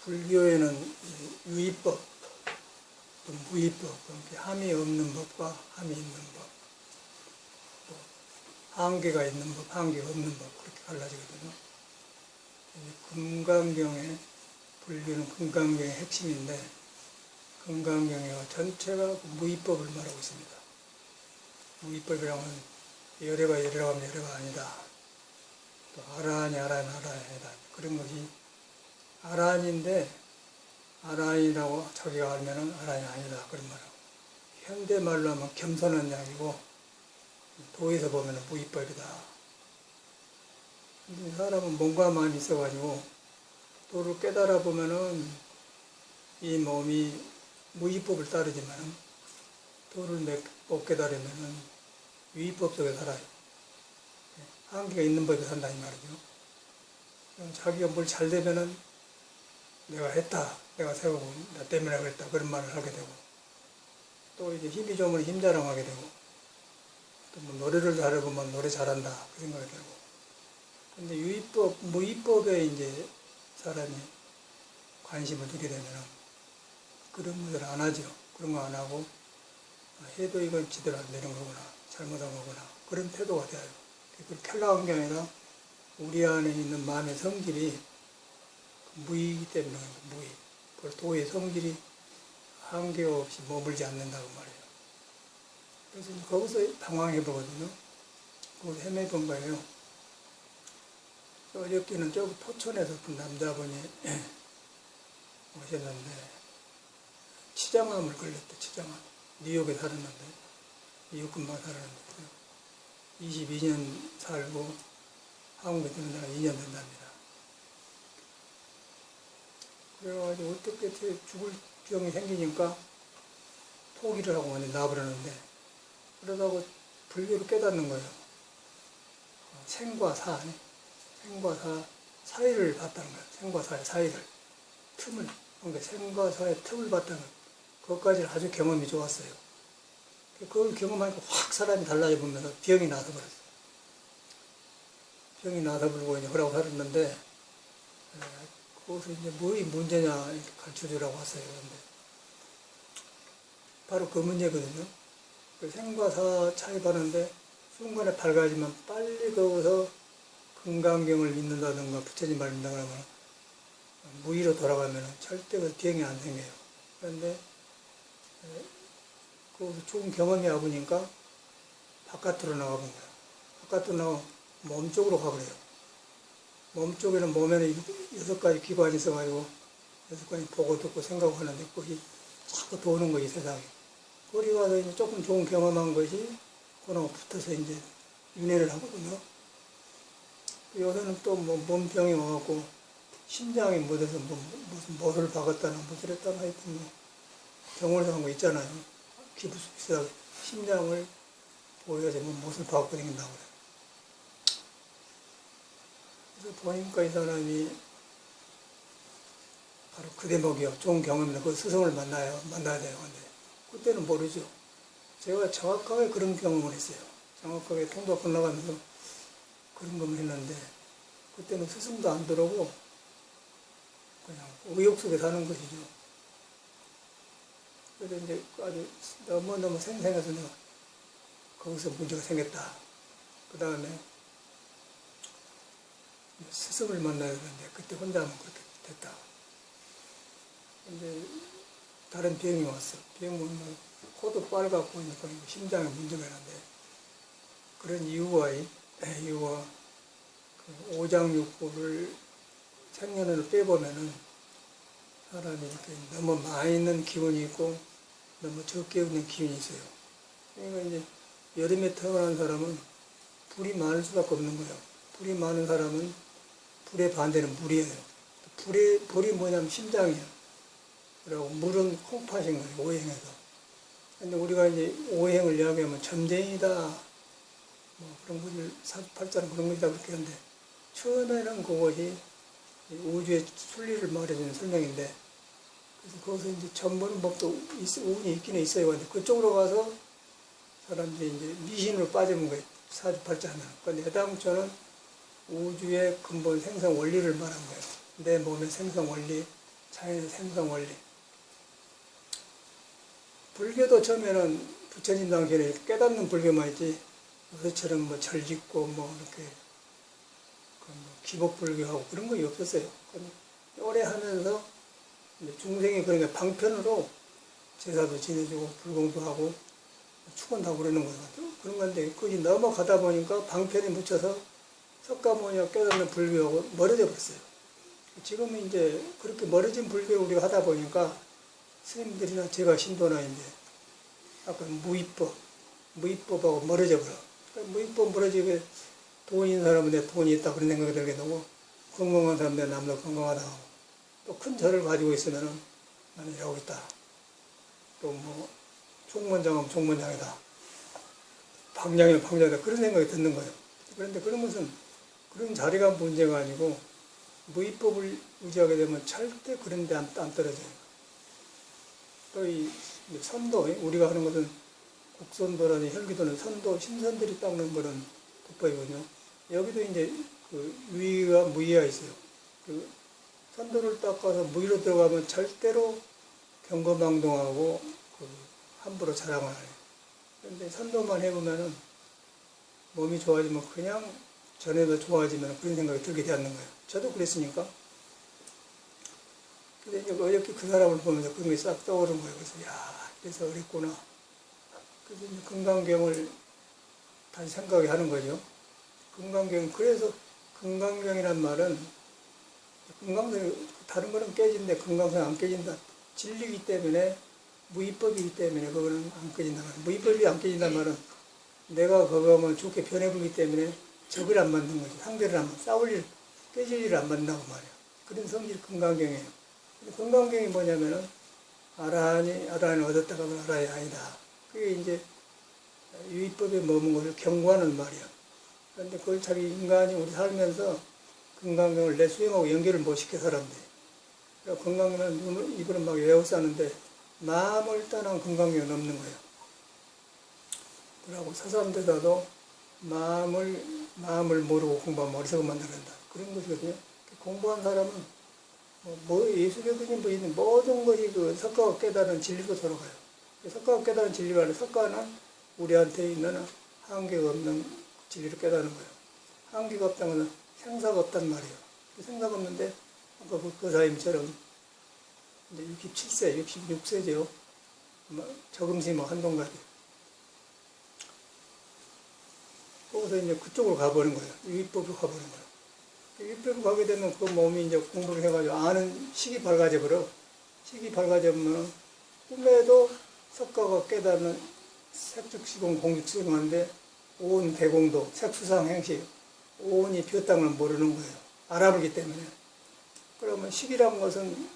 불교에는 유의법, 또 무의법, 함이 없는 법과 함이 있는 법, 또 한계가 있는 법, 한계가 없는 법, 그렇게 갈라지거든요. 금강경에, 불교는 금강경의 핵심인데, 금강경의 전체가 무의법을 말하고 있습니다. 무의법이라면 열애가 열애라고 하면 열애가 아니다. 또 아라한이 아라한 아니다. 그런 것이 아라한인데 아라한이라고 자기가 알면은 아라한이 아니다. 그런 말하고. 현대말로 하면 겸손한 이야기고 도에서 보면은 무의법이다. 근데 사람은 몸과 마음이 있어가지고 도를 깨달아 보면은 이 몸이 무의법을 따르지만 도를 못 깨달으면은 유의법 속에 살아요. 한계가 있는 법에 산다 이 말이죠. 자기가 뭘 잘 되면은 내가 했다, 내가 세우고 나 때문에 그랬다 그런 말을 하게 되고, 또 이제 힘이 좋으면 힘 자랑하게 되고, 또 뭐 노래를 잘해보면 노래 잘한다 그 생각이 들고. 근데 유의법, 무의법에 이제 사람이 관심을 두게 되면은 그런 것을 안 하죠. 그런 거 안 하고 해도 이건 지대로 안 되는 거구나, 잘못한 거구나, 그런 태도가 돼요. 그렇게 하려는 게 아니라 우리 안에 있는 마음의 성질이 무의이기 때문에 무의. 그 도의 성질이 한계 없이 머물지 않는다고 말이에요. 그래서 거기서 당황해 보거든요. 거기서 헤매본 거예요. 어저께는 저 포천에서 그 남자분이 오셨는데 치장암을 걸렸대. 치장암. 뉴욕에 살았는데 미국금방 살았는데 22년 살고 한국에 들어온 지가 2년 된답니다. 그래가지고 어떻게 죽을 병이 생기니까 포기를 하고 완전히 놔버렸는데, 그러다가 불교를 깨닫는 거예요. 생과 사, 생과 사 사이를 봤다는 거예요. 생과 사의 사이를, 틈을, 그러니까 생과 사의 틈을 봤다는 거예요. 그것까지는 아주 경험이 좋았어요. 그걸 경험하니까 확 사람이 달라져 보면서 병이 나서 버렸어요. 병이 나서 불고 이제 그러고 살았는데, 거기서 이제 뭐의 문제냐 이렇게 가르쳐 주라고 하세요. 근데 바로 그 문제거든요. 그 생과 사 차이 바르는데 순간에 밝아지면 빨리 거기서 금강경을 믿는다든가 부처님 말 믿는다 그러면 무의로 돌아가면 절대 그 병이 안 생겨요. 그런데 거기서 좋은 경험이 와보니까 바깥으로 나가본 거예요. 바깥으로 나가 몸 쪽으로 가버려요. 몸 쪽에는 몸에는 6가지 기관이 있어가지고 6가지 보고 듣고 생각하는데 그것이 자꾸 도는 거지 세상에. 거기 가서 이제 조금 좋은 경험한 것이 그놈 붙어서 이제 윤회를 하거든요. 요새는 또 뭐 몸병이 와갖고 심장이 묻어서 무슨 못을 박았다나 무슨 했다나 하여튼 뭐 병원에서 한 거 있잖아요. 기부스 비싸게 심장을 보여야지 뭐 못을 박고 다닌다고 그래요. 그래서 보니까 이 사람이 바로 그 대목이요. 좋은 경험이나 그 스승을 만나야 돼요. 근데 그때는 모르죠. 제가 정확하게 그런 경험을 했어요. 정확하게 통도 건너가면서 그런 경험을 했는데 그때는 스승도 안 들어오고 그냥 의욕 속에 사는 것이죠. 그래서 이제 아주 너무너무 생생해서 내가 거기서 문제가 생겼다. 그 다음에 스승을 만나야 되는데 그때 혼자 하면 그렇게 됐다. 근데 다른 병이 왔어. 병은 코도 빨갛고 그러니까 심장에 문제가 있는데 그런 이유와 그 오장육부를 생년을 빼보면은 사람이 이렇게 너무 많이 있는 기운이 있고 너무 적게 있는 기운이 있어요. 그러니까 이제 여름에 태어난 사람은 불이 많을 수밖에 없는 거예요. 불이 많은 사람은 불의 반대는 물이에요. 불이 뭐냐면 심장이에요. 그리고 물은 콩팥인 거예요. 오행에서. 근데 우리가 이제 오행을 이야기하면 점쟁이다, 뭐 그런 것을 사주팔자는 그런 것이다 그렇게 하는데 처음에는 그것이 우주의 순리를 말해주는 설명인데 그래서 거기서 이제 전보는 법도 운이 있기는 있어요. 근데 그쪽으로 가서 사람들이 이제 미신으로 빠지는 거예요. 사주팔자는. 근데 해당처는 우주의 근본 생성 원리를 말한 거예요. 내 몸의 생성 원리, 자연의 생성 원리. 불교도 처음에는 부처님 당시에는 깨닫는 불교만 있지, 요새처럼 뭐 절짓고 뭐 이렇게 그뭐 기복불교하고 그런 거 없었어요. 오래 하면서 중생이 그러니까 방편으로 제사도 지내주고 불공도 하고 축원도 하고 그러는 거거든요. 그런 건데 거기 넘어가다 보니까 방편에 묻혀서 석가모니가 깨닫는 불교하고 멀어져 버렸어요. 지금은 이제 그렇게 멀어진 불교 우리가 하다 보니까 스님들이나 제가 신도나 이제 약간 무위법하고 멀어져 버려. 무위법 멀어지게 돈 있는 사람은 내 돈이 있다 그런 생각이 들게 되고, 건강한 사람은 내 남도 건강하다 하고, 또 큰 절을 가지고 있으면은 나는 이러고 있다. 또 뭐 총무장하면 총무장이다. 방장이면 방장이다. 그런 생각이 드는 거예요. 그런데 그런 것은 그런 자리가 문제가 아니고 무위법을 유지하게 되면 절대 그런 데 안 떨어져요. 또 이 선도, 우리가 하는 것은 국선도라니 혈기도는 선도, 신선들이 닦는 그런 도법이거든요. 여기도 이제 그 유의와 무의가 있어요. 그 선도를 닦아서 무의로 들어가면 절대로 경거망동하고 그 함부로 자랑을 안 해요. 그런데 선도만 해보면은 몸이 좋아지면 그냥 전에도 좋아지면 그런 생각이 들게 되었는 거예요. 저도 그랬으니까. 근데 이제 어렵게 그 사람을 보면서 그런 게 싹 떠오른 거예요. 그래서 야, 그래서 어렵구나. 그래서 이제 금강경을 다시 생각이 하는 거죠. 금강경, 그래서 금강경이란 말은 금강경, 다른 거는 깨진데 금강경 안 깨진다. 진리이기 때문에, 무위법이기 때문에 그거는 안 깨진단 말이에요. 무위법이 안 깨진단 말은 내가 그거 하면 좋게 변해보기 때문에 적을 안 만든 거지. 상대를 안 싸울 일, 깨질 일을 안 만든다고 말이에요. 그런 성질이 금강경이에요. 금강경이 뭐냐면은 아라한이 얻었다가 하면 아라한이 아니다. 그게 이제 유의법에 머문 것을 경고하는 말이야. 그런데 그걸 자기 인간이 우리 살면서 금강경을 내 수행하고 연결을 못 시켜 사람들이. 그러니까 금강경은 이분은 막 외워싸는데 마음을 떠난 금강경은 없는 거예요. 그러고 서삼대사도 마음을 모르고 공부하면 어리석은 만들어낸다. 그런 것이거든요. 공부한 사람은 예수교든지 뭐 있는 모든 것이 그 석가가 깨달은 진리로 돌아가요. 석가가 깨달은 진리가 아니라 석가는 우리한테 있는 한계가 없는 진리를 깨달은 거예요. 한계가 없다는 것은 생사가 없단 말이에요. 생사가 없는데 아까 그 사임처럼 이제 67세, 66세죠. 저금시 한동갑이. 거기서 이제 그쪽으로 가버린 거예요. 유의법으로 가버린 거예요. 유의법으로 가게 되면 그 몸이 이제 공부를 해가지고 아는 식이 밝아져 버려. 식이 밝아지면 꿈에도 석가가 깨닫는 색즉시공 공직시공한데 오온 대공도 색수상 행식 오온이 비었다는 걸 모르는 거예요. 알아보기 때문에. 그러면 식이란 것은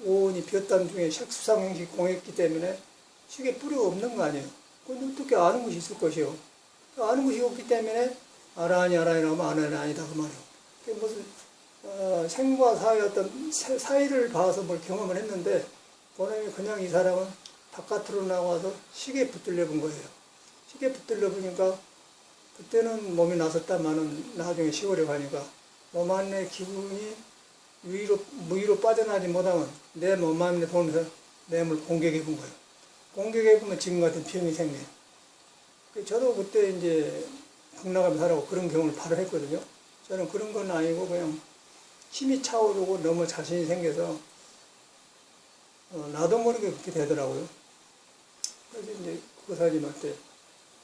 오온이 비었다는 중에 색수상 행식 공했기 때문에 식에 뿌리가 없는 거 아니에요. 그건 어떻게 아는 것이 있을 것이요. 아는 것이 없기 때문에 아라하니 하면 아라하니 아니다 그 말이에요. 그게 무슨 생과 사의 어떤 사이를 봐서 뭘 경험을 했는데 본인이 그냥 이 사람은 바깥으로 나와서 식에 붙들려 본 거예요. 식에 붙들려 보니까 그때는 몸이 나섰다마는 나중에 시골에 가니까 몸 안에 기분이 무위로 빠져나지 못하면 내 몸 안에 보면서 내 몸을 공격해 본 거예요. 공격해 보면 지금 같은 병이 생겨요. 저도 그때 이제 북나가면 살아고 그런 경험을 바로 했거든요. 저는 그런 건 아니고 그냥 힘이 차오르고 너무 자신이 생겨서 나도 모르게 그렇게 되더라고요. 그래서 이제 그 사람한테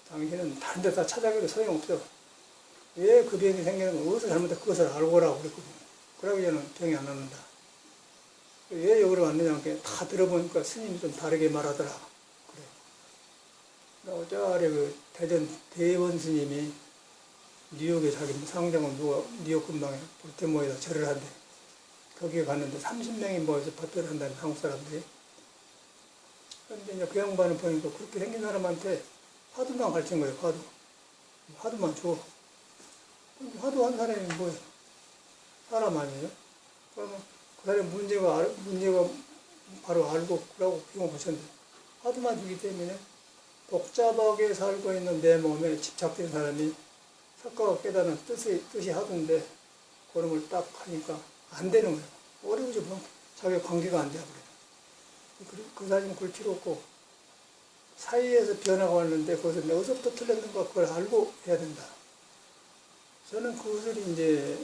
당신은 다른 데 다 찾아가도 소용없어. 왜 그 병이 생기는 거 어디서 잘못해 그것을 알고 오라고 그랬거든요. 그러고 저는 병이 안 낫는다. 왜 여기로 왔느냐 다 들어보니까 스님이 좀 다르게 말하더라. 그래. 저 아래 그 대전 대원 스님이 뉴욕에 자기 상장을 뉴욕 근방에 볼테모에다 절을 한대. 거기에 갔는데 30명이 모여서 발표를 한다는 한국 사람들이. 그런데 이제 그 양반을 보니까 그렇게 생긴 사람한테 화두만 가르친 거예요, 화두. 화두만 줘. 화두 한 사람이 뭐예요? 사람 아니에요? 그러면 그 사람이 문제가 바로 알고 그러고 비용 보셨는데 화두만 주기 때문에 복잡하게 살고 있는 내 몸에 집착된 사람이 석가가 깨닫는 뜻이 하던데 그런 걸 딱 하니까 안 되는 거예요. 어려우죠 뭐. 자기 관계가 안 돼버려요. 그 사진 볼 필요 없고, 사이에서 변화가 왔는데, 그것을 어디서부터 틀렸는가, 그걸 알고 해야 된다. 저는 그것을 이제,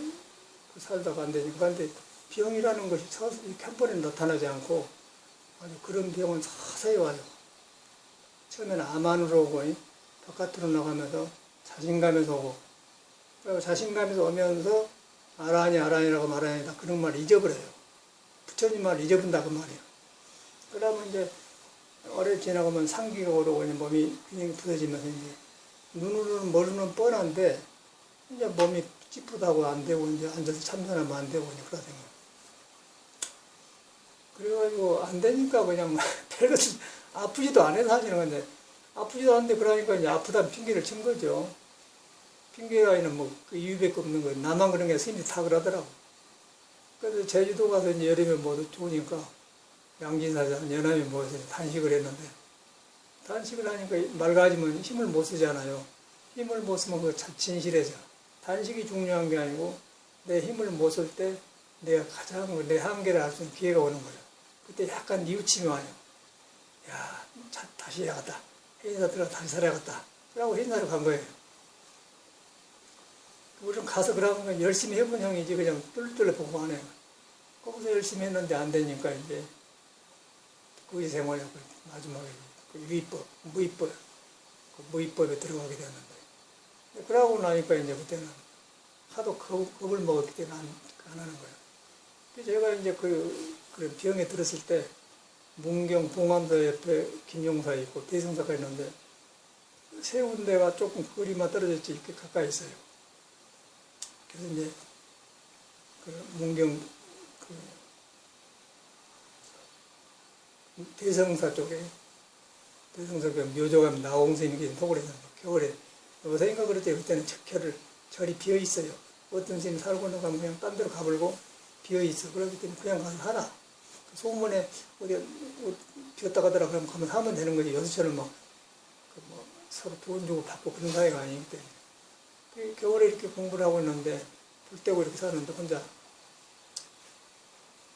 살다가 안 되니까. 근데 병이라는 것이 이렇게 한 번에 나타나지 않고, 아주 그런 병은 서서히 와요. 처음에는 암안으로 오고, 바깥으로 나가면서 자신감에서 오고, 그리고 자신감에서 오면서 아라니라고 말하니다 그런 말 잊어버려요. 부처님 말 잊어본다 그 말이에요. 그러면 이제 오래 지나가면 상기가 오르고 이제 몸이 균형이 부서지면서 이제 눈으로는 머리는 뻔한데 이제 몸이 찌푸다고 안 되고 이제 앉아서 참선하면 안 되고 이제 그러다 생각. 그래가지고 안 되니까 그냥 별거 아프지도 않아서 하시는 건데 아프지도 않은데 그러니까 이제 아프다는 핑계를 친 거죠. 핑계가 있는 뭐 그 이유밖에 없는 거예요. 나만 그런 게 스님이 다 그러더라고. 그래서 제주도 가서 이제 여름에 모두 좋으니까 양진사자 연암에 모여서 단식을 했는데 단식을 하니까 맑아지면 힘을 못 쓰잖아요. 힘을 못 쓰면 그거 참 진실해져. 단식이 중요한 게 아니고 내 힘을 못 쓸 때 내가 가장 내 한계를 알 수 있는 기회가 오는 거예요. 그때 약간 뉘우침이 와요. 야, 다시 해야겠다. 해인사 들어가 다시 살아야겠다. 그러고 해인사로 간 거예요. 우리는 가서 그러면 열심히 해본 형이지 그냥 뚫뚫 보고 안 해요. 거기서 열심히 했는데 안 되니까 이제 구의 생활에 마지막에 유의법, 무의법에 들어가게 되었는데 그러고 나니까 이제 그때는 하도 겁을 먹었기 때문에 안 하는 거예요. 그래서 제가 이제 그런 병에 들었을 때 문경 봉암사 옆에 김용사 있고 대성사가 있는데 세 군데가 조금 거리만 떨어졌지 이렇게 가까이 있어요. 그래서 이제 그 문경 대성사 쪽에 묘조감 나홍스님이 계신 토굴에서 겨울에 요새인가 그랬대요. 그때는 절이 비어 있어요. 어떤 스님 살고 나가면 그냥 딴 데로 가버리고 비어 있어. 그렇기 때문에 그냥 가서 하라. 소문에 어디 비었다 가더라 그러면 가면 하면 되는 거지. 요새처럼 뭐 서로 돈 주고 받고 그런 사이가 아니기 때문에. 겨울에 이렇게 공부를 하고 있는데 불 떼고 이렇게 사는데 혼자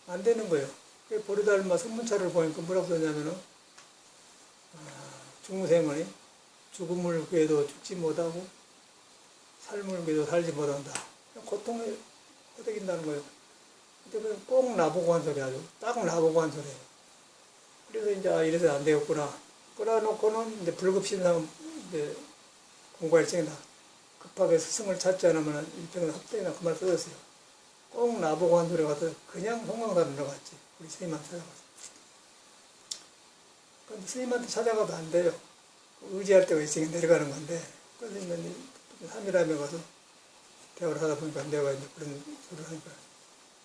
안 되는 거예요. 보리달마 선문차를 보니까 뭐라고 썼냐면은 중생의 죽음을 구해도 죽지 못하고 삶을 구해도 살지 못한다. 고통에 허덕인다는 거예요. 근데 꼭 나보고 한 소리 아주 딱 나보고 한 소리예요. 그래서 이제 이래서 안 되겠구나. 그래놓고는 이제 불급신상 이제 공부할 적이나 급하게 스승을 찾지 않으면 일평생 합격이나 그 말 써졌어요. 꼭 나보고 한 소리 가서 그냥 송강사를 들어갔지. 우리 스님한테 찾아가서. 근데 스님한테 찾아가도 안 돼요. 의지할 때가 있으니까 내려가는 건데. 그래서 이제 3일함에 가서 대화를 하다 보니까 내가 이제 그런 소리를 하니까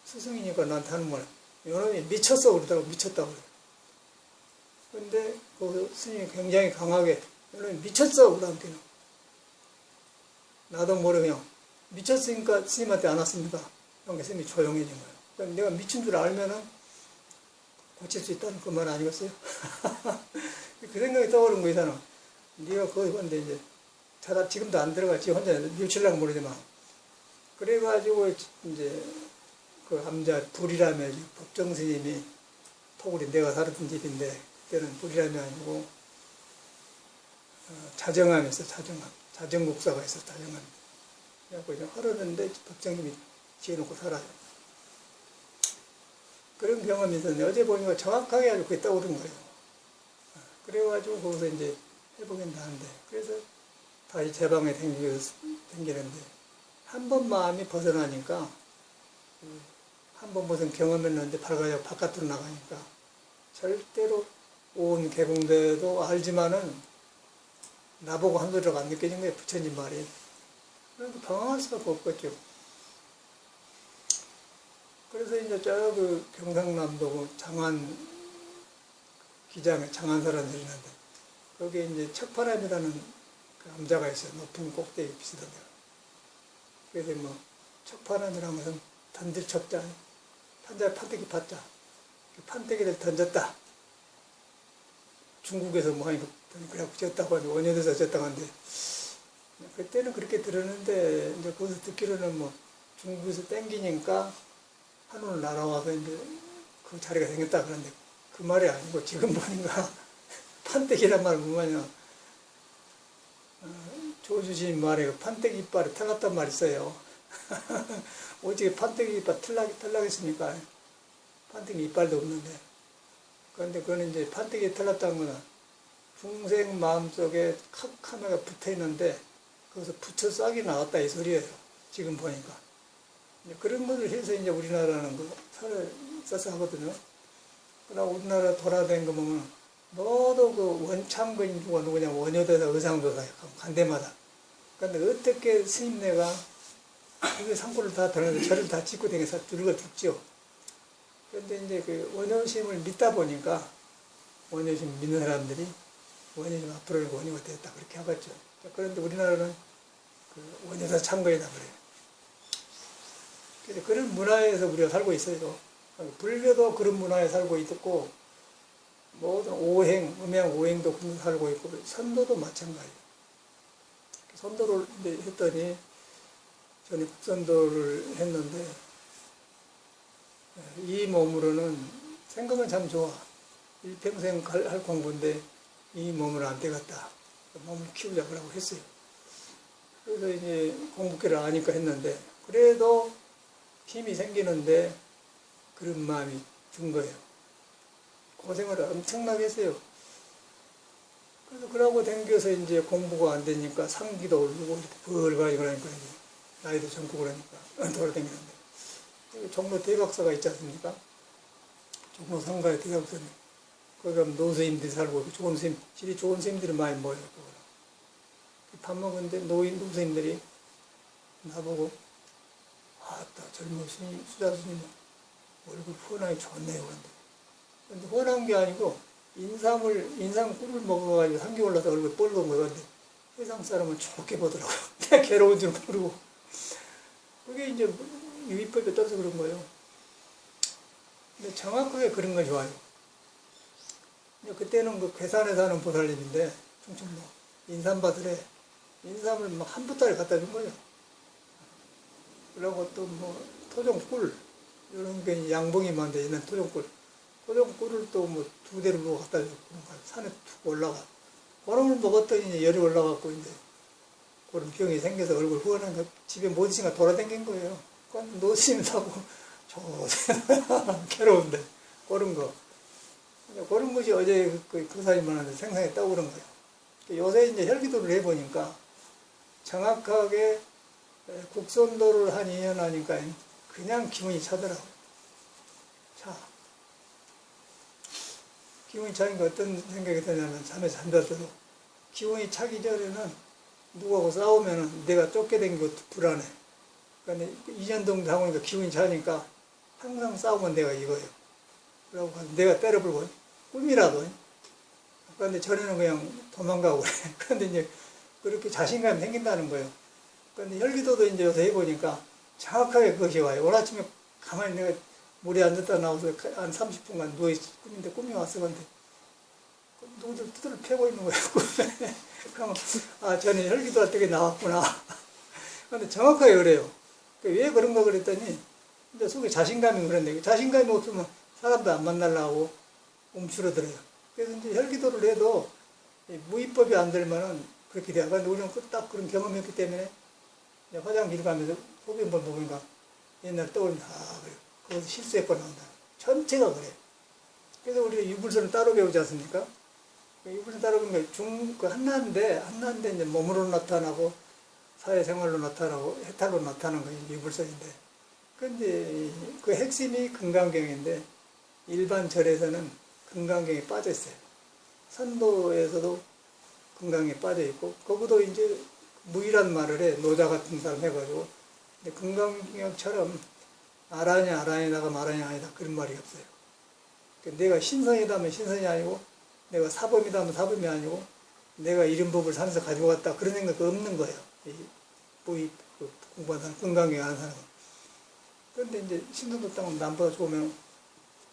스승이니까 나한테 하는 말. 이놈이 미쳤어 그러더라고. 미쳤다고 그래요. 근데 그 스님이 굉장히 강하게 이놈이 미쳤어 그러더라고. 나도 모르게 그냥 미쳤으니까 스님한테 안 왔습니까? 그러니까 스님이 조용해진 거예요. 그럼 내가 미친 줄 알면은 고칠 수 있다는 그 말 아니겠어요? 그 생각이 떠오른 거잖아. 네가 거기 갔는데 이제 찾아 지금도 안 들어갔지. 혼자 며칠날 모르지만. 그래가지고 이제 그 암자 불이라며 법정 스님이 토굴이 내가 살았던 집인데 그때는 불이라며 아니고 자정암에 있어. 자정국사가 있어. 자정암. 그래갖고 이제 하루는데 법정님이 지어놓고 살아요. 그런 경험이 있었는데 어제 보니까 정확하게 아주 그게 떠오른 거예요. 그래가지고 거기서 이제 해보긴 하는데 그래서 다시 제 방에 댕기는데 한 번 마음이 벗어나니까 한 번 무슨 경험했는데 바깥으로 나가니까 절대로 온 개봉대도 알지만은 나보고 한 소리라고 안 느껴진 거예요. 부처님 말이. 그래서 방황할 수밖에 없겠죠. 그래서 이제 저 그 경상남도 그 장안 기장에 장안사라는 데를 있는데 거기에 이제 척파람이라는 그 암자가 있어요. 높은 꼭대기 비슷한 데가. 그래서 뭐 척파람이라는 것은 던질 척자, 판때기 팠자. 판때기를 던졌다. 중국에서 뭐 하니까 그래갖고 졌다고 하는데 원효대사 졌다고 하는데 그때는 그렇게 들었는데 이제 거기서 듣기로는 뭐 중국에서 땡기니까 하늘로 날아와서 이제 그 자리가 생겼다 그러는데 그 말이 아니고 지금 보니까 판때기란 말은 뭐냐, 조주신 말에 그 판때기 이빨이 털났단 말이 있어요. 어떻게 판때기 이빨 털나겠습니까? 판때기 이빨도 없는데. 그런데 그거는 이제 판때기 털났다는 거는 중생 마음속에 카메가 붙어 있는데 거기서 붙여 싹이 나왔다 이 소리예요. 지금 보니까. 그런 것을 해서 이제 우리나라는 그 살을 써서 하거든요. 그러나 우리나라 돌아다니는 거 보면 모두 그 원참근이 누구냐, 원효대사, 의상도사, 간대마다. 그런데 어떻게 스님네가 그게 상고를 다 들었는데 절을 다 짓고 다니면서 들고 죽죠. 그런데 이제 그 원효심을 믿다 보니까 원효심 믿는 사람들이 원효심 앞으로는 원효가 됐다 그렇게 하겠죠. 그런데 우리나라는 그 원효사 참근이다 그래요. 그래서 그런 문화에서 우리가 살고 있어요. 불교도 그런 문화에 살고 있고, 모든 오행, 음양 오행도 그런 살고 있고, 선도도 마찬가지예요. 선도를 이제 했더니, 저는 국선도를 했는데, 이 몸으로는 생각은 참 좋아. 일평생 할 공부인데, 이 몸으로 안 되겠다. 몸을 키우자고 했어요. 그래서 이제 공부기를 아니까 했는데, 그래도 힘이 생기는데, 그런 마음이 든 거예요. 고생을 엄청나게 했어요. 그래서 그러고 댕겨서 이제 공부가 안 되니까 상기도 오르고 벌가지 그러니까 이제 나이도 젊고 그러니까 돌아다니는데 종로 대박사가 있지 않습니까? 종로 상가에 대박사님. 거기 가면 노스님들이 살고 좋은 스님, 질이 좋은 스님들이 많이 모여요. 밥 먹는데 노스님들이 나보고 아따 젊으신 수자 스님 얼굴 훤하게 좋네요. 그런데 훤한 게 아니고 인상 꿀을 먹어가지고 한개 올라서 얼굴 뻘건 거였는데 세상 사람은 좋게 보더라고요. 내가 괴로운 줄 모르고. 그게 이제 유의법에 떠서 그런 거예요. 근데 정확하게 그런 건 좋아요. 그때는 그 괴산에 사는 보살님인데 충청도 인삼밭에 인삼을 막 한 부따리 갖다 준 거예요. 그리고 또 뭐 토종꿀 이런 게 양봉이 많은데 있는 토종꿀을 또 뭐 2대를 먹어 갖다 주고 산에 툭 올라가. 그놈을 먹었더니 이제 열이 올라갔고 이제 그런 병이 생겨서 얼굴 후원한 거 집에 못 있으니까 돌아다닌 거예요. 그건 노심하고 괴로운데 그런 거. 그런 것이 어제 그 사람만 하는데 생생히 떠오른 거예요. 요새 이제 혈기도를 해보니까 정확하게 국선도를 한 2년 하니까 그냥 기분이 차더라고요. 차. 기분이 차니까 어떤 생각이 드냐면 잠에 잠잘 때도 기분이 차기 전에는 누구하고 싸우면은 내가 쫓게 된 것도 불안해. 그러니까 2년 정도 하고 나니까 기분이 차니까 항상 싸우면 내가 이거예요. 그러고 내가 때려불고 꿈이라도. 그런데 전에는 그냥 도망가고 그래. 그런데 이제 그렇게 자신감이 생긴다는 거예요. 그런데 혈기도도 이제 요새 해보니까 정확하게 그것이 와요. 오늘 아침에 가만히 내가 물에 앉았다 나와서 한 30분간 누워있을 꿈인데 꿈이 왔어. 근데 누구들 두드려 패고 있는 거예요. 꿈에. 그러면 아, 저는 혈기도 할 때 나왔구나. 그런데 정확하게 그래요. 왜 그런가 그랬더니 근데 속에 자신감이 그런데 자신감이 없으면 사람도 안 만나려고 움츠러들어요. 그래서 이제 혈기도를 해도 무위법이 안 되면은 그렇게 돼요. 그런데 우리는 딱 그런 경험했기 때문에 화장실 가면서 소변 볼 보니까 옛날 떠올린다. 아, 그래요. 거기서 실수했구나 한다. 전체가 그래. 그래서 우리가 유불선을 따로 배우지 않습니까? 유불선 따로 배우는 게 한나인데 이제 몸으로 나타나고 사회생활로 나타나고 해탈로 나타나는 게 유불선인데. 그런데 그 핵심이 금강경인데 일반 절에서는 금강경에 빠져 있어요. 선도에서도 금강경에 빠져 있고 거기도 이제 무이란 말을 해. 노자 같은 사람 해가지고. 근데 금강경처럼 아라냐가 마라냐 아니다. 그런 말이 없어요. 내가 신선이다면 신선이 아니고, 내가 사범이다면 사범이 아니고, 내가 이런 법을 산에서 가지고 왔다. 그런 생각이 없는 거예요. 공부하는 사람, 금강경 하는 사람은. 그런데 이제 신선도 땅은 남보다 좋으면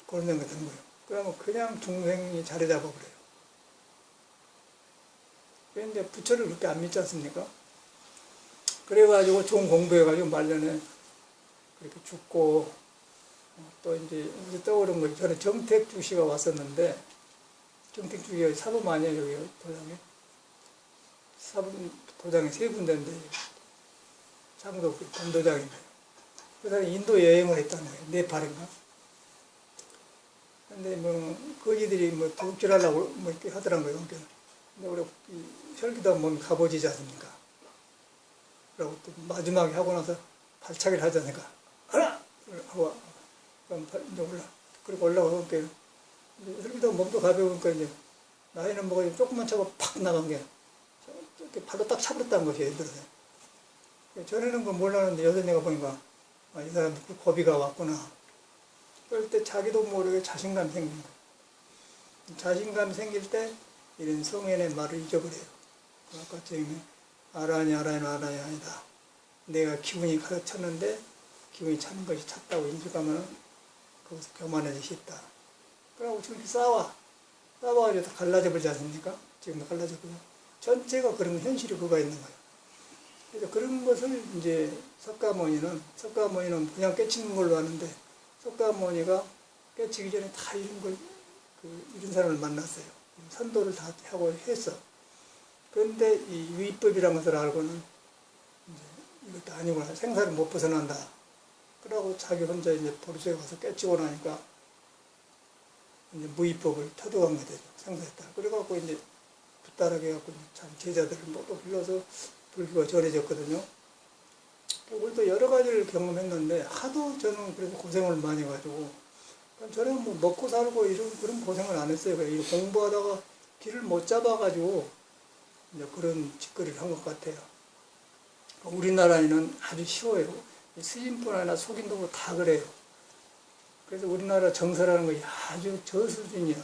그런 생각이 드는 거예요. 그러면 그냥 중생이 자리 잡아버려요. 그런데 부처를 그렇게 안 믿지 않습니까? 그래가지고 좋은 공부해가지고 말년에 그렇게 죽고 또 또 이제 떠오른 거, 저는 정택주 씨가 왔었는데, 정택주 씨가 사범 아니에요, 여기 도장에. 사범 도장이 세 군데인데, 장도 본도장인데. 그 사람이 인도 여행을 했다는 거예요. 네팔인가? 근데 뭐, 거기들이 뭐, 도둑질하려고 뭐 이렇게 하더라고요, 근데 우리 혈기도 한번 가보지 않습니까? 그리고 또 마지막에 하고 나서 발차기를 하지 않습니까? 하나! 하고, 그럼 이제 그리고 올라가고, 혈기도 몸도 가벼우니까 이제, 나이는 먹어도 조금만 차고 팍 나간 게, 이렇게 발로 딱 차버렸다는 것이에요, 예를 들어서. 전에는 그 몰랐는데 여전히가 보니까, 아, 이 사람 고비가 왔구나. 그럴 때 자기도 모르게 자신감이 생기는 거예요. 자신감이 생길 때 이런 성현의 말을 잊어버려요. 아까 저희는 아라니 아니다. 내가 기분이 가득 찼는데 기분이 찬 것이 찼다고 인식하면 거기서 교만해질 수 있다. 그러고 지금 싸워가지고 다 갈라져 버리지 않습니까? 지금도 갈라졌고요. 전체가 그런 현실이 그가 있는 거예요. 그래서 그런 것을 이제 석가모니는 그냥 깨치는 걸로 아는데, 석가모니가 깨치기 전에 다 이런 사람을 만났어요. 선도를 다 하고 했어. 그런데 이 유의법이라는 것을 알고는 이제 이것도 아니구나. 생사를 못 벗어난다. 그러고 자기 혼자 이제 보르소에 가서 깨치고 나니까 이제 무의법을 터득한 게 되죠. 생사했다. 그래갖고 이제 부따르게 해갖고 참 제자들을 모두 불러서 불교가 전해졌거든요. 우리도 여러 가지를 경험했는데 하도 저는 그래서 고생을 많이 해가지고, 저는 뭐 먹고 살고 이런 그런 고생을 안 했어요. 그냥 공부하다가 길을 못 잡아가지고 이제 그런 짓거리를 한 것 같아요. 우리나라에는 아주 쉬워요. 스님뿐 아니라 속인도도 다 그래요. 그래서 우리나라 정서라는 것이 아주 저수준이야.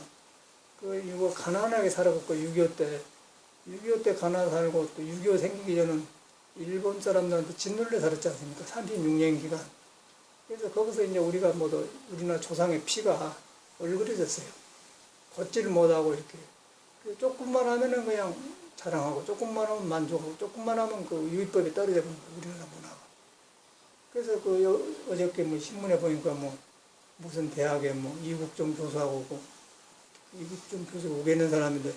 이거 가난하게 살아갖고 6.25 때 가난하게 살고 또 6.25 생기기 전은 일본 사람들한테 짓눌려 살았지 않습니까? 36년 기간. 그래서 거기서 이제 우리가 모두 우리나라 조상의 피가 얼그려졌어요. 걷지를 못하고 이렇게. 조금만 하면은 그냥 자랑하고, 조금만 하면 만족하고, 조금만 하면 그 유의법에 떨어져 버린 거예요. 우리나라 문화가. 그래서 어저께 뭐 신문에 보니까 뭐 무슨 대학에 뭐 이국종 교수하고 이국종 교수가 우겨있는 사람인데,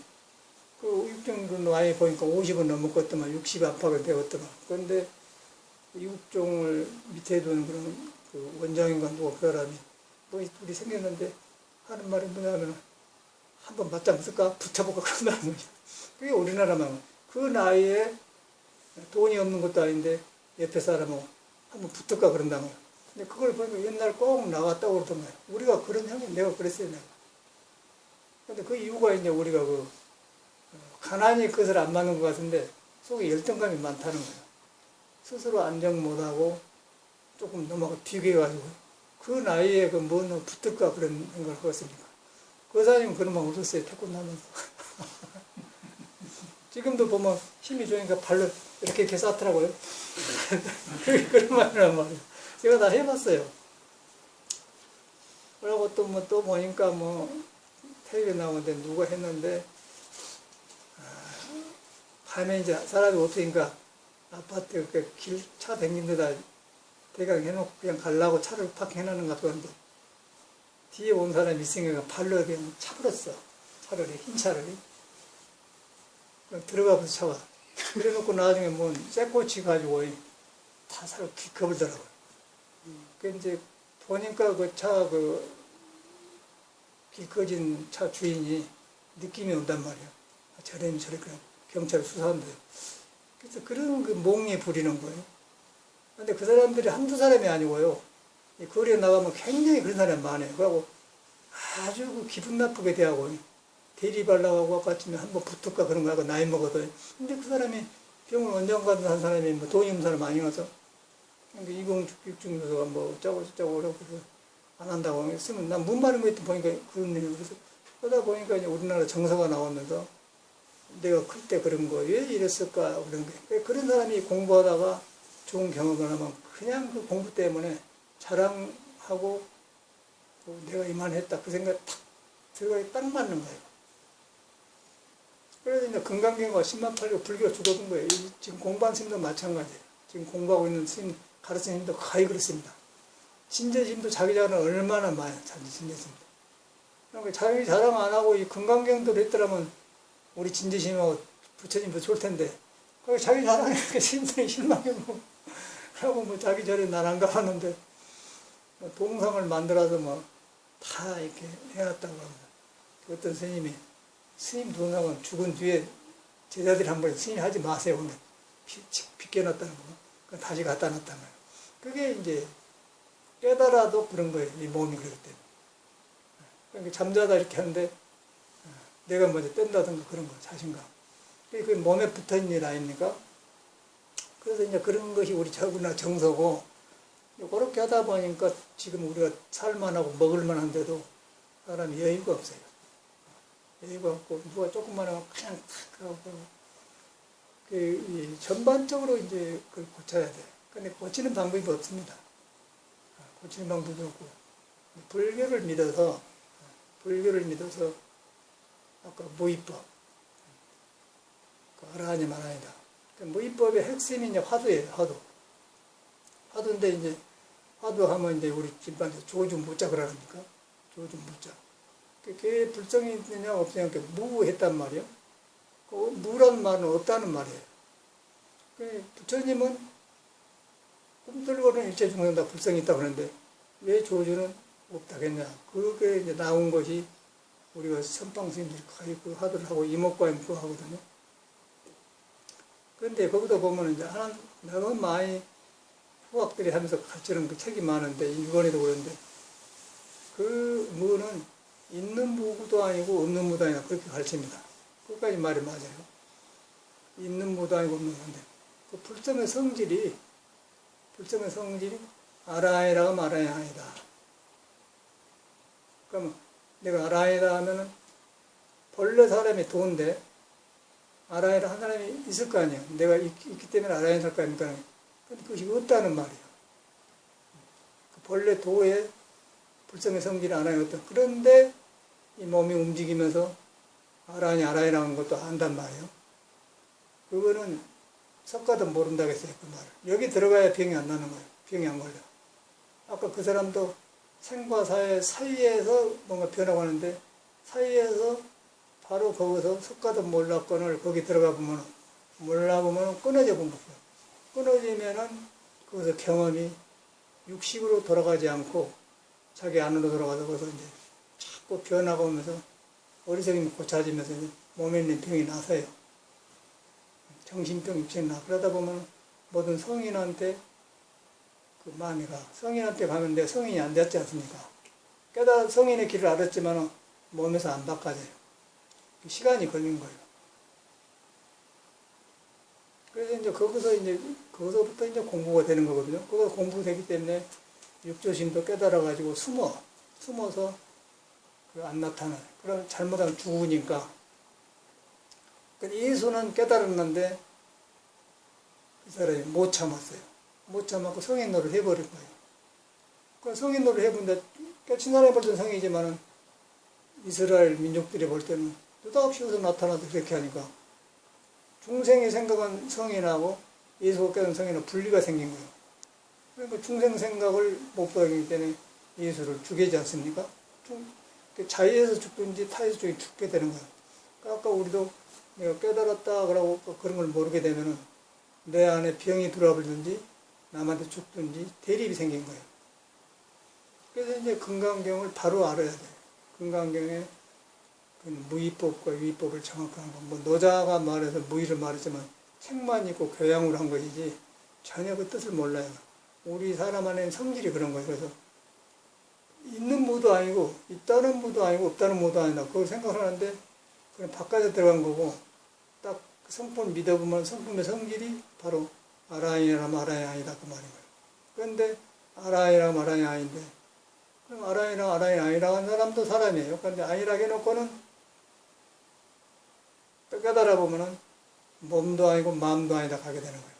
이국종 나이 보니까 50은 넘었거든만, 60 안팎은 되었더만. 그런데 이국종을 밑에 두는 그런 원장인가 누가 그 사람이 너 둘이 생겼는데 하는 말이 뭐냐면 한번 맞짱 쓸까? 붙여볼까? 그런다는 거죠. 그게 우리나라만 그 나이에 돈이 없는 것도 아닌데 옆에 사람하고 한번 붙을까? 그런다는 거예요. 근데 그걸 보니까 옛날 꼭 나왔다고 그러던가요. 우리가 그런 형이 내가 그랬어요. 내가. 근데 그 이유가 이제 우리가 가난이 그것을 안 맞는 것 같은데 속에 열등감이 많다는 거예요. 스스로 안정 못하고 조금 넘어가 비교해가지고 그 나이에 뭐 붙을까 그런 생각을 하겠습니까? 그 사람은 그런 말 없었어요. 태권도 하면서. 지금도 보면 힘이 좋으니까 발로 이렇게 쌓더라고요. 그런 말이란 말이에요. 제가 다 해봤어요. 그러고 또 보니까 텔레비에 나오는데 누가 했는데, 밤에 이제 사람이 없으니까 아파트 차 댕긴 데다 대강 해놓고 그냥 가려고 차를 팍 해놓는 것 같았는데, 뒤에 온 사람이 있으니까 발로 그냥 차버렸어. 흰 차를. 들어가면서 차가. 그래 놓고 나중에 쇠꼬치 가지고 다 사러 겁을더라고요. 그 이제 보니까 길 꺼진 차 주인이 느낌이 온단 말이에요. 저래는 저렇게 경찰 수사한대요. 그래서 그런 몽이 부리는 거예요. 근데 그 사람들이 한두 사람이 아니고요. 이 거리에 나가면 굉장히 그런 사람이 많아요. 그러고 아주 기분 나쁘게 대하고, 대리발라가고 아까쯤에 한번 붙을까 그런 거 하고 나이 먹어도. 근데 그 사람이 병원 원장 가서 한 사람이 돈이 없는 사람 아니어서, 이공육중 교수가 어쩌고 저쩌고 그러고 안 한다고 했으면 난 문바른 거 보니까 그런 일이. 그래서 그러다 보니까 이제 우리나라 정서가 나오면서 내가 클 때 그런 거 왜 이랬을까 그런 게. 그런 사람이 공부하다가 좋은 경험을 하면 그냥 그 공부 때문에 자랑하고 내가 이만했다 그 생각 탁 들어가기 딱 맞는 거예요. 그래서 이제 금강경과 10만 8천 불교가 죽어든 거예요. 지금 공부하는 스님도 마찬가지예요. 지금 공부하고 있는 스님, 가르치는 스님도 거의 그렇습니다. 진재심도 자기 자랑 얼마나 많이 자기 진재심도. 그러니까 자기 자랑 안 하고 이 금강경도를 했더라면 우리 진재심하고 부처님도 좋을 텐데 거기 자기 자랑에 심성이 실망이고 그러고 뭐 자기 절에 난 안 가봤는데 뭐 동상을 만들어서 뭐 다 이렇게 해놨다고 합니다. 어떤 스님이 스님 동상은 죽은 뒤에 제자들이 한 번에 스님 하지 마세요. 오늘 빗겨놨다는 거. 다시 갖다 놨다는 거예요. 그게 이제 깨달아도 그런 거예요. 이 몸이 그럴 때. 그러니까 잠자다 이렇게 하는데 내가 먼저 뗀다든가 그런 거, 자신감. 그게 몸에 붙어 있는 일 아닙니까? 그래서 이제 그런 것이 우리 저구나 정서고, 그렇게 하다 보니까 지금 우리가 살만하고 먹을만한데도 사람이 여유가 없어요. 여유가 없고, 누가 조금만 하면 그냥 탁 하고, 전반적으로 이제 그걸 고쳐야 돼. 근데 고치는 방법이 없습니다. 고치는 방법이 없고, 불교를 믿어서, 아까 무위법, 아라하냐 마라니다. 무위법의 핵심이 이제 화두예요, 화두. 화두인데 이제, 화두하면 이제 우리 집안에서 조주무자 그러니까, 조주무자. 그게 불성이 있느냐, 없느냐, 무했단 말이에요. 그 무란 말은 없다는 말이에요. 부처님은 꿈틀거리는 일체 중생 다 불성이 있다고 하는데, 왜 조주는 없다겠냐. 그게 이제 나온 것이 우리가 선방스님들이 거의 그 화두를 하고 이목과임 그거 하거든요. 그런데 거기다 보면 이제 너무 많이 후학들이 하면서 가르치는 그 책이 많은데, 일본에도 그런데, 그 무는 있는 무도 아니고 없는 무도 아니라 그렇게 가르칩니다. 끝까지 말이 맞아요. 있는 무도 아니고 없는 무인데, 그 불성의 성질이 아라이라고 하면 아라이 아니다. 그러면 내가 아라이다 하면은 본래 사람이 도인데 아라이라 한 사람이 있을 거 아니에요. 내가 있기 때문에 아라이 살 거 아닙니까? 근데 그것이 없다는 말이에요. 그 본래 도에 불성의 성질이 아라이 없다. 그런데 이 몸이 움직이면서 아라이라는 것도 안단 말이에요. 그거는 석가도 모른다겠어요. 그 말을. 여기 들어가야 병이 안 나는 거예요. 병이 안 걸려. 아까 그 사람도 생과 사회 사이에서 뭔가 변하고 하는데, 사이에서 바로 거기서 석가도 몰랐건을 거기 들어가 보면, 몰라보면 끊어져 본 거예요. 끊어지면은 거기서 경험이 육식으로 돌아가지 않고 자기 안으로 돌아가서 거기서 이제 자꾸 변화가 오면서 어리석임이 고쳐지면서 이제 몸에 있는 병이 나서요. 정신병, 육체나. 그러다 보면 모든 성인한테 그 마음이 가. 성인한테 가면 내 성인이 안 됐지 않습니까? 깨달아 성인의 길을 알았지만 몸에서 안 바꿔져요. 시간이 걸린 거예요. 그래서 이제 거기서부터 이제 공부가 되는 거거든요. 그거 공부되기 때문에 육조심도 깨달아가지고 숨어서 안 나타나요. 그럼 잘못하면 죽으니까. 예수는 깨달았는데 그 사람이 못 참았어요. 못 참았고 성인노를 해버린 거예요. 그 성인노를 해본데 깨친 사람이 볼 때는 성이지만은 이스라엘 민족들이 볼 때는 느닷없이 어디서 나타나도 그렇게 하니까 중생이 생각한 성인하고 예수가 깨달은 성인은 분리가 생긴 거예요. 그러니까 중생 생각을 못 받기 때문에 예수를 죽이지 않습니까? 자의에서 죽든지 타에서 죽게 되는 거예요. 아까 우리도 내가 깨달았다 그러고 그런 걸 모르게 되면은 내 안에 병이 들어와 버리든지 남한테 죽든지 대립이 생긴 거예요. 그래서 이제 금강경을 바로 알아야 돼요. 금강경에 그 무위법과 위법을 정확한 거. 뭐 노자가 말해서 무위를 말했지만 책만 읽고 교양으로 한 것이지 전혀 그 뜻을 몰라요. 우리 사람 안에는 성질이 그런 거예요. 그래서 있는 무도 아니고 있다는 무도 아니고 없다는 무도 아니다. 그걸 생각하는데 그냥 바깥에 들어간 거고 딱 성품을 믿어보면 성품의 성질이 바로 아라이라면 아라이 아니다 그 말인 거예요. 그런데 아라이라면 아라이 아닌데 그럼 아라이랑 아라이 아니라고 하는 사람도 사람이에요. 그런데 아니라고 해놓고는 깨달아 보면은 몸도 아니고 마음도 아니다 가게 되는 거예요.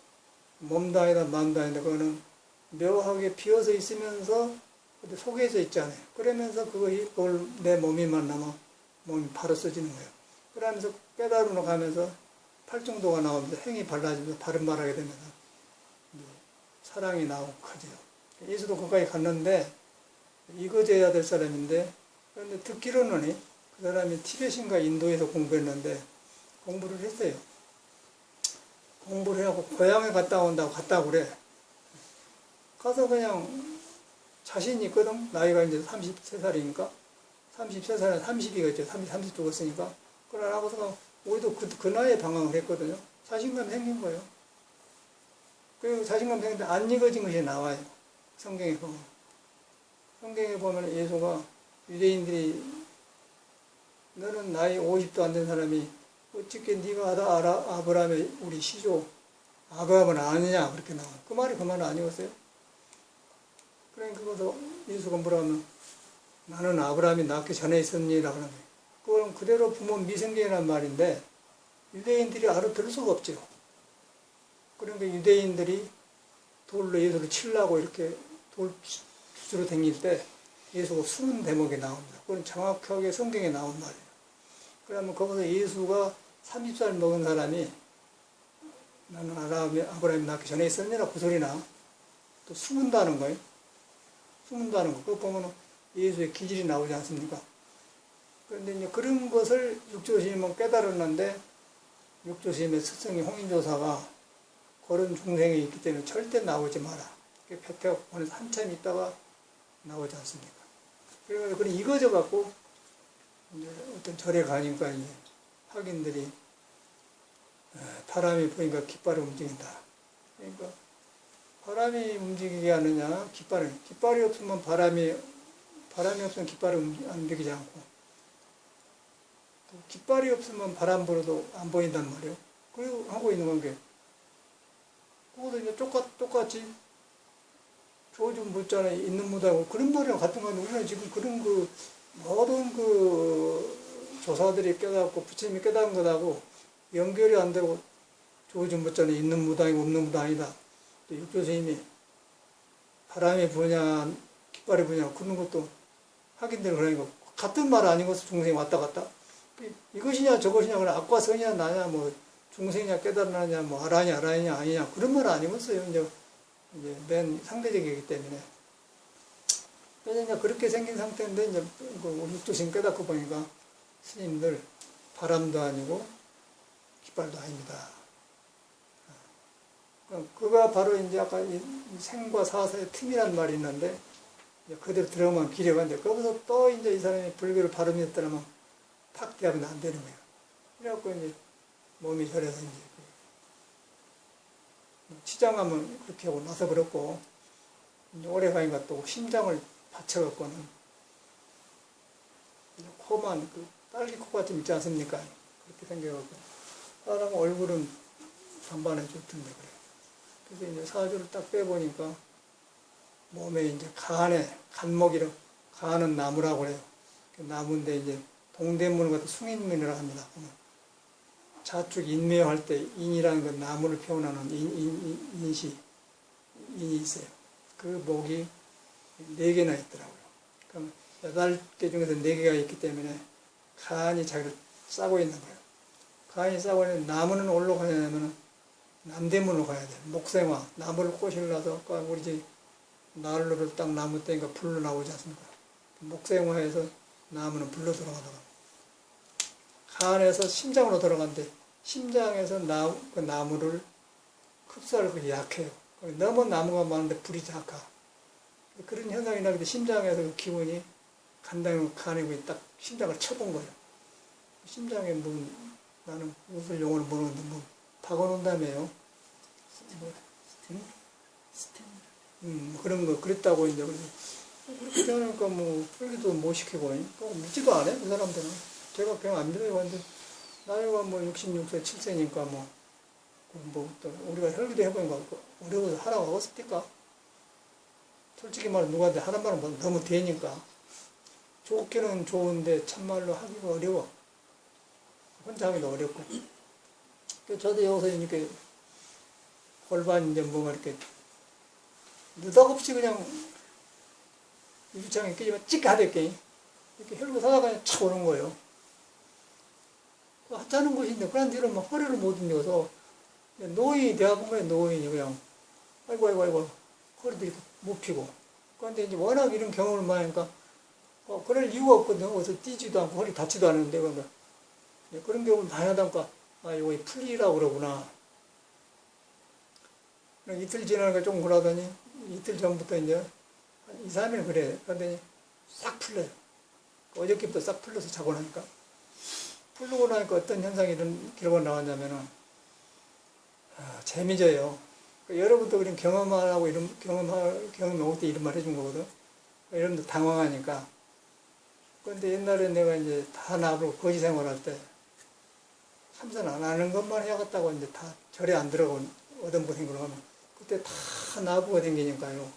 몸도 아니다 마음도 아니다 그거는 묘하게 비어서 있으면서 속에서 있잖아요. 그러면서 그걸 내 몸이 만나면 몸이 바로 써지는 거예요. 그러면서 깨달음으로 가면서 팔정도가 나오면서 행이 발라지면서 바른 말하게 되면서 사랑이 나오고 커져요. 예수도 거기까지 갔는데 이거져야 될 사람인데, 그런데 듣기로는 그 사람이 티벳인가 인도에서 공부했는데 공부를 했어요. 공부를 해갖고 고향에 갔다 온다고 갔다고 그래. 가서 그냥 자신이 있거든. 나이가 이제 33살이니까 33살은 30이겠죠. 30 죽었으니까. 그러나고서 우리도 그 나이에 방황을 했거든요. 자신감 생긴 거예요. 그리고 자신감 생긴데 안 익어진 것이 나와요. 성경에 보면. 성경에 보면 예수가 유대인들이 너는 나이 50도 안 된 사람이 어떻게 네가 아브라함의 우리 시조 아브라함은 아느냐 그렇게 나와요. 그 말이 그 말은 아니었어요. 그러니까 그것도 예수가 뭐라 하면 나는 아브라함이 낳기 전에 있었니라 그러는 거예요. 그건 그대로 부모 미성경이란 말인데 유대인들이 알아들을 수가 없죠. 그러니까 유대인들이 돌로 예수를 치려고 이렇게 돌 주로 다닐 때 예수가 숨은 대목이 나옵니다. 그건 정확하게 성경에 나온 말이에요. 그러면 거기서 예수가 30살 먹은 사람이 나는 아브라함이 낳기 전에 있었느라 그 소리나 또 숨은다는 거예요. 숨은다는 거. 그거 보면 예수의 기질이 나오지 않습니까? 그런데 이제 그런 것을 육조스님은 깨달았는데 육조스님의 스승이 홍인조사가 그런 중생이 있기 때문에 절대 나오지 마라. 배태원에서 한참 있다가 나오지 않습니까? 그래서 그런 이거져 갖고 이제 어떤 절에 가니까 이제 학인들이 바람이 부니까 깃발이 움직인다. 그러니까 바람이 움직이게 하느냐, 깃발이 없으면 바람이 없으면 깃발이 움직이지 않고, 또 깃발이 없으면 바람 불어도 안 보인단 말이에요. 그리고 하고 있는 건 게, 그것도 이제 똑같이 조준 묻자에 있는 무다고 그런 말이랑 같은 건데, 우리는 지금 그런 모든 조사들이 깨닫고 부처님이 깨닫은 것하고 연결이 안 되고 조준 묻자에 있는 무당이고 없는 무당이다. 또 육조스님이 바람이 부냐 깃발이 부냐 그런 것도 확인되는 그러니까 같은 말 아니고서 중생이 왔다 갔다 이것이냐 저것이냐 그냥 악과 선이냐 나냐 뭐 중생이냐 깨달으냐 뭐 알아냐 아니냐 그런 말 아니겠어요. 이제 맨 상대적이기 때문에 그래서 이제 그렇게 생긴 상태인데 이제 우리 육조스님 깨닫고 보니까 스님들 바람도 아니고 깃발도 아닙니다. 그가 바로 이제 아까 이 생과 사사의 틈이란 말이 있는데, 그대로 들어오면 기려가 있는데, 거기서 또 이제 이 사람이 불교를 바로 믿었더라면 탁 대하면 안 되는 거예요. 그래갖고 이제 몸이 저려서 이제 치장하면 그렇게 하고 나서 그렇고, 오래 가니까 또 심장을 받쳐갖고는 코만 딸기 코가 좀 있지 않습니까? 그렇게 생겨갖고, 사람 얼굴은 반반해 좋던데 그래요. 그래서 이제 사주를 딱 빼보니까 몸에 이제 간목이라 간은 나무라고 그래요. 나무인데 이제 동대문을 갖다 숭인문이라고 합니다. 자축 인묘할 때 인이라는 건 나무를 표현하는 인이 있어요. 그 목이 4개나 있더라고요. 그럼 8개 중에서 4개가 있기 때문에 간이 자기를 싸고 있는 거예요. 간이 싸고 있는 나무는 어디로 가냐면은 남대문으로 가야 돼. 목생화. 나무를 꼬실러서, 우리 집 난로를 딱 나무 떼니까 불로 나오지 않습니까? 목생화에서 나무는 불로 들어가더라고. 간에서 심장으로 들어간대. 심장에서 그 나무를 흡수하는 것이 약해요. 너무 나무가 많은데 불이 약하. 그런 현상이 나기 때문에 심장에서 그 기운이 간에 딱 심장을 쳐본 거예요. 심장에 나는 무슨 용어를 모르는데 박아놓는다며요. 그런 거, 그랬다고 이제. 그렇게 하니까 풀기도 못 시키고, 또 믿지도 않아, 그 사람들은. 제가 그냥 안 믿어요. 근데, 나이가 66세, 7세니까 또 우리가 혈기도 해보니까 어려워서 하라고 하겠습니까? 솔직히 말해, 누구한테 하는 말은 너무 되니까. 좋기는 좋은데, 참말로 하기가 어려워. 혼자 하기도 어렵고. 저도 여기서 이렇게 골반 이제 뭔가 이렇게 느닷없이 그냥 유리창에 끼지만 찍 하댔게 이렇게 혈구 사다가 그냥 착 오는 거예요. 하찮은 곳인데 그런 뒤로 막 허리를 못 움직여서 노인이 대학병원에 노인이 그냥 아이고 허리도 이렇게 못 펴고. 그런데 이제 워낙 이런 경험을 많이 하니까, 그럴 이유가 없거든. 어디서 뛰지도 않고 허리 닿지도 않는데, 그러니까. 그런 경험을 많이 하다 보니까, 이거 풀리라고 그러구나. 이틀 지나니까 좀 그러더니, 이틀 전부터 이제, 한 2, 3일 그래. 그러더니 싹 풀려요. 어저께부터 싹 풀려서 자고 나니까. 풀리고 나니까 어떤 현상이 이런 결과가 나왔냐면은, 재미져요. 그러니까 여러분도 그런 경험하라고 경험이 올 때 이런 말 해준 거거든. 여러분도 당황하니까. 그런데 옛날에 내가 이제 다 나보고 거지 생활할 때, 참선 안 하는 것만 해야겠다고 이제 다 절에 안 들어가고 어떤 생각을 하면, 그때 다 나보고 댕기니까요.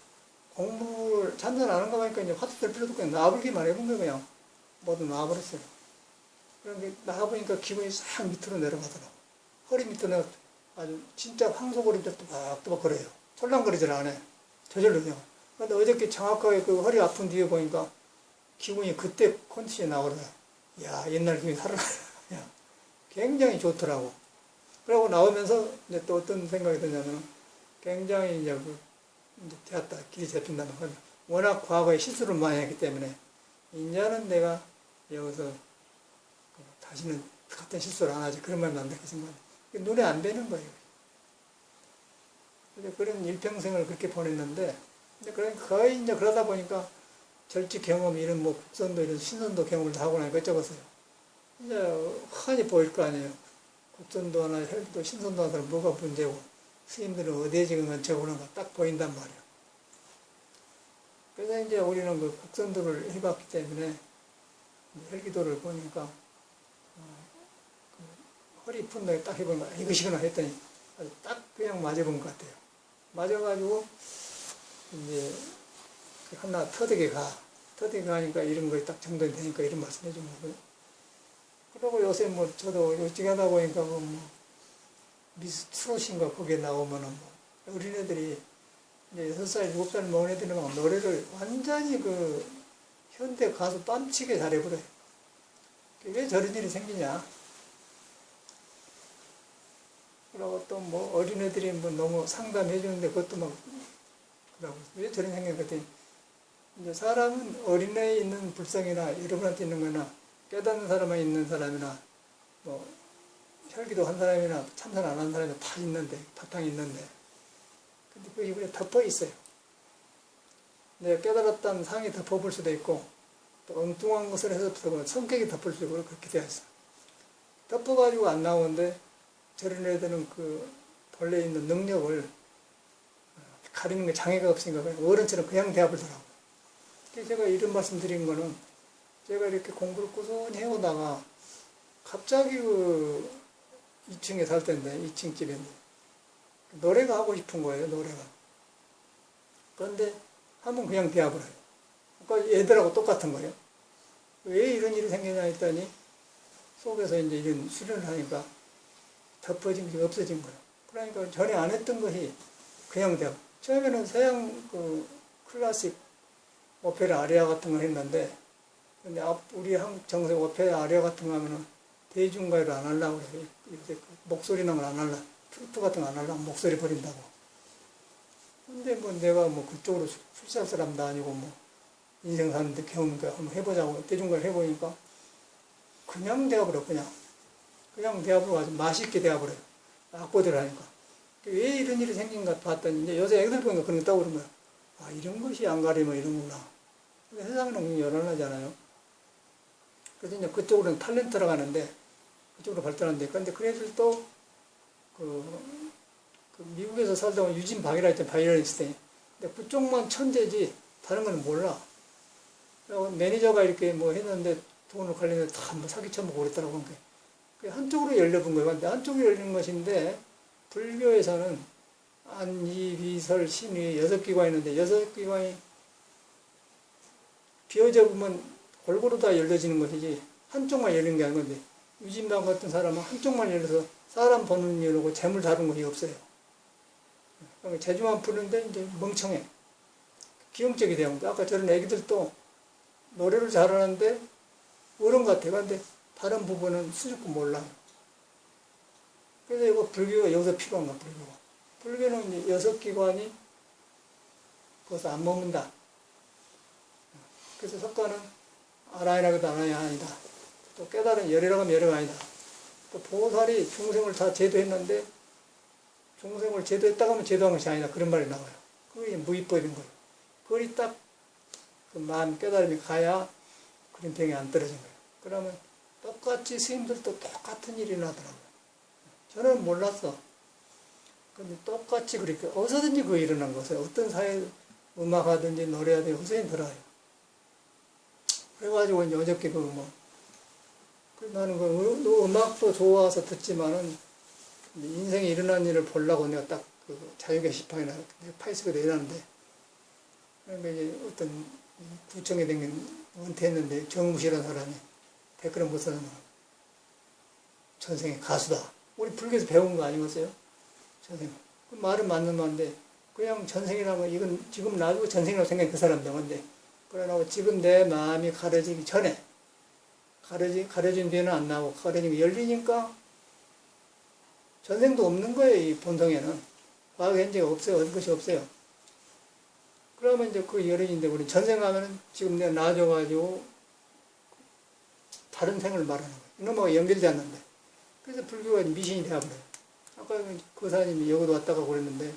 공부를 참선 안 하는 거 보니까 이제 화두 들 필요도 없고 그냥 나불기만 해본 거예요, 그냥. 모두 나와버렸어요. 그런데 나와보니까 기분이 싹 밑으로 내려가더라고. 허리 밑으로 내가 아주 진짜 황소거리도 또박또박 거려요. 촐랑거리질 않아요. 저절로 그냥. 근데 어저께 정확하게 그 허리 아픈 뒤에 보니까 기분이 그때 컨디션이 나오더라고요. 야, 옛날 기분이 살아나. 굉장히 좋더라고. 그러고 나오면서 이제 또 어떤 생각이 드냐면 굉장히 이제 이제 되었다. 길이 잡힌다는 건 워낙 과거에 실수를 많이 했기 때문에 이제는 내가 여기서 다시는 같은 실수를 안 하지. 그런 말도 안 듣겠지만 눈에 안 뵈는 거예요. 그런 일평생을 그렇게 보냈는데 근데 거의 이제 그러다 보니까 절직 경험 이런 뭐 국선도 이런 신선도 경험을 다 하고 나니까 어쩌겠어요. 이제 흔히 보일 거 아니에요. 국선도 하나, 혈기도 신선도 하나 뭐가 문제고 스님들은 어디에 지금 얹혀오는가 딱 보인단 말이에요. 그래서 이제 우리는 그 국선도를 해봤기 때문에 혈기도를 보니까 그 허리 푼다에 딱 해보니까 이것이구나 했더니 아주 딱 그냥 맞아본 것 같아요. 맞아가지고 이제 하나 터득에 가니까 이런 거에 딱 정돈이 되니까 이런 말씀 해준 거고요. 그리고 요새 뭐 저도 일찍 하다 보니까 뭐 미스 트롯인가 거기에 나오면은 뭐 어린애들이 이제 6살, 7살 먹은 애들이 막 노래를 완전히 그 현대 가수 뺨치게 잘해버려요. 왜 저런 일이 생기냐? 그리고 또 뭐 어린애들이 뭐 너무 상담해 주는데 그것도 막 그러고 왜 저런 생각이 그랬더니 이제 사람은 어린애에 있는 불성이나 여러분한테 있는 거나 깨닫는 사람에 있는 사람이나 뭐 혈기도 한 사람이나 참선 안 한 사람이 다 있는데 바탕이 있는데 근데 그 이번에 덮어 있어요. 내가 깨달았다는 상이 덮어볼 수도 있고 또 엉뚱한 것을 해서 성격이 덮을 수도 있고 그렇게 되어 있어. 덮어가지고 안 나오는데 저런 애들은 그 본래 있는 능력을 가리는 게 장애가 없으니까 어른처럼 그냥 대화하더라고요. 그래서 제가 이런 말씀 드린 거는 제가 이렇게 공부를 꾸준히 해오다가 갑자기 그 2층에 살 때인데 2층 집인데 노래가 하고 싶은 거예요. 노래가. 그런데 한번 그냥 대화를 해요. 그러니까 얘들하고 똑같은 거예요. 왜 이런 일이 생기냐 했더니 속에서 이제 이런 수련을 하니까 덮어진 게 없어진 거예요. 그러니까 전에 안 했던 것이 그냥 대화. 처음에는 서양 그 클래식 오페라 아리아 같은 걸 했는데 근데 우리 한국 정서 오페라 아리아 같은 거 하면은 대중가요를 안 하려고 그래요. 이렇게 목소리 나면 안 할라. 트로트 같은 거 안 하려고 목소리 버린다고. 근데 뭐 내가 뭐 그쪽으로 출세할 사람도 아니고 뭐 인생 사는데 경험도 한번 해보자고 대중가요 해보니까 그냥 대화버려 그냥 대화버려 아주 맛있게 대화버려요. 악보들 하니까. 왜 이런 일이 생긴가 봤더니 이제 요새 애들 보니까 그런 게 떠오르는 거야. 아 이런 것이 안 가리면 이런구나. 세상에는 굉장히 열악하잖아요. 그래서 이제 그쪽으로는 탤런트라고 하는데 그쪽으로 발전한대. 그런데 그 애들도 그 미국에서 살다 온 유진 박이라 했잖아. 바이올리니스트. 근데 그쪽만 천재지 다른 건 몰라. 매니저가 이렇게 뭐 했는데 돈을 관련해서 다 뭐 사기쳐먹고 그랬더라고. 그 한쪽으로 열려본 거예요. 근데 한쪽으로 열리는 것인데 불교에서는 안이, 비설, 신의 6기관이 있는데 6기관이 비어져 보면 골고루 다 열려지는 것이지 한쪽만 열린 게 아닌 건데 유진박 같은 사람은 한쪽만 열려서 사람 보는 일하고 재물 다룬 것이 없어요. 그러니까 재주만 푸는데 이제 멍청해. 기형적이 되는 거야. 아까 저런 애기들도 노래를 잘하는데 어른 같아. 근데 다른 부분은 수줍고 몰라. 그래서 이거 불교가 여기서 필요한 거야. 불교는 이제 6기관이 그것을 안 머문다. 그래서 석가는 아라이라고도 아니다. 또 깨달은 열이라고 하면 열이가 아니다. 또 보살이 중생을 다 제도했는데 중생을 제도했다고 하면 제도한 것이 아니다. 그런 말이 나와요. 그게 무위법인 거예요. 그걸 딱 그 마음 깨달음이 가야 그런 병이 안 떨어진 거예요. 그러면 똑같이 스님들도 똑같은 일이 나더라고요. 저는 몰랐어. 근데 똑같이 그렇게 어디서든지 그거 일어난 것을 어떤 사회 음악하든지 노래하든지 어디서든 들어요. 그래가지고 이제 어저께 나는 음악도 좋아서 듣지만은 인생에 일어난 일을 보려고 내가 딱 그 자유 게시판이나 파이스가 내놨는데 그러니까 이제 어떤 구청에 댕긴 은퇴했는데 정무시라는 사람이 댓글을 못 써서 전생에 가수다. 우리 불교에서 배운 거 아니겠어요? 전생. 그 말은 맞는 말인데 그냥 전생이라고 이건 지금 놔두고 전생이라고 생각해 그 사람 명언데 그러나 지금 내 마음이 가려지기 전에 가려진 뒤에는 안 나오고 가려진 게 열리니까 전생도 없는 거예요. 이 본성에는. 과거 현재가 없어요. 어떤 것이 없어요. 그러면 이제 그 열린인데 우리 전생하면은 지금 내가 나아져가지고 다른 생을 말하는 거예요. 이놈하고 연결되지 않는데. 그래서 불교가 미신이 되어버려요. 아까 그 사장님이 여기도 왔다가 그랬는데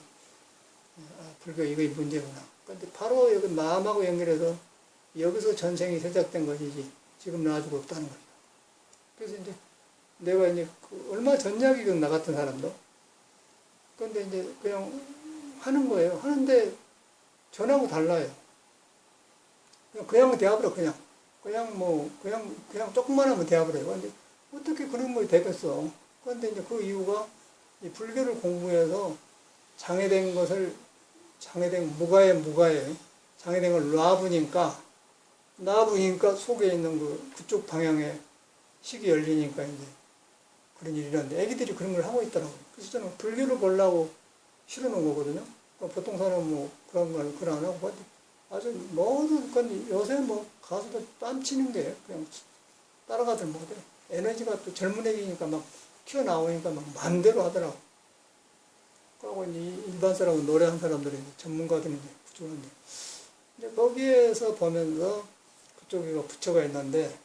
불교 이거 문제구나. 근데 바로 여기 마음하고 연결해서 여기서 전생이 시작된 것이지 지금 나아지고 없다는 거죠. 그래서 이제 내가 이제 얼마 전작이 나 같은 사람도 근데 이제 그냥 하는 거예요. 하는데 전하고 달라요. 그냥 대화버려 그냥 조금만 하면 대화버려요. 근데 어떻게 그런 거 되겠어? 그런데 이제 그 이유가 이 불교를 공부해서 장애된 무가에 장애된 걸 놔보니까 속에 있는 그쪽 방향에 식이 열리니까 이제 그런 일이 일어났는데 애기들이 그런 걸 하고 있더라고요. 그래서 저는 불교를 보려고 실어놓은 거거든요. 보통 사람은 그런 안 하고 아주 모든 건 요새 가수도 땀치는 게 그냥 따라가들 못해. 에너지가 또 젊은 애기니까 막 튀어나오니까 막 마음대로 하더라고. 그러고 일반 사람은 노래하는 사람들이 전문가들이 그쪽인데 이제 거기에서 보면서 그쪽에 부처가 있는데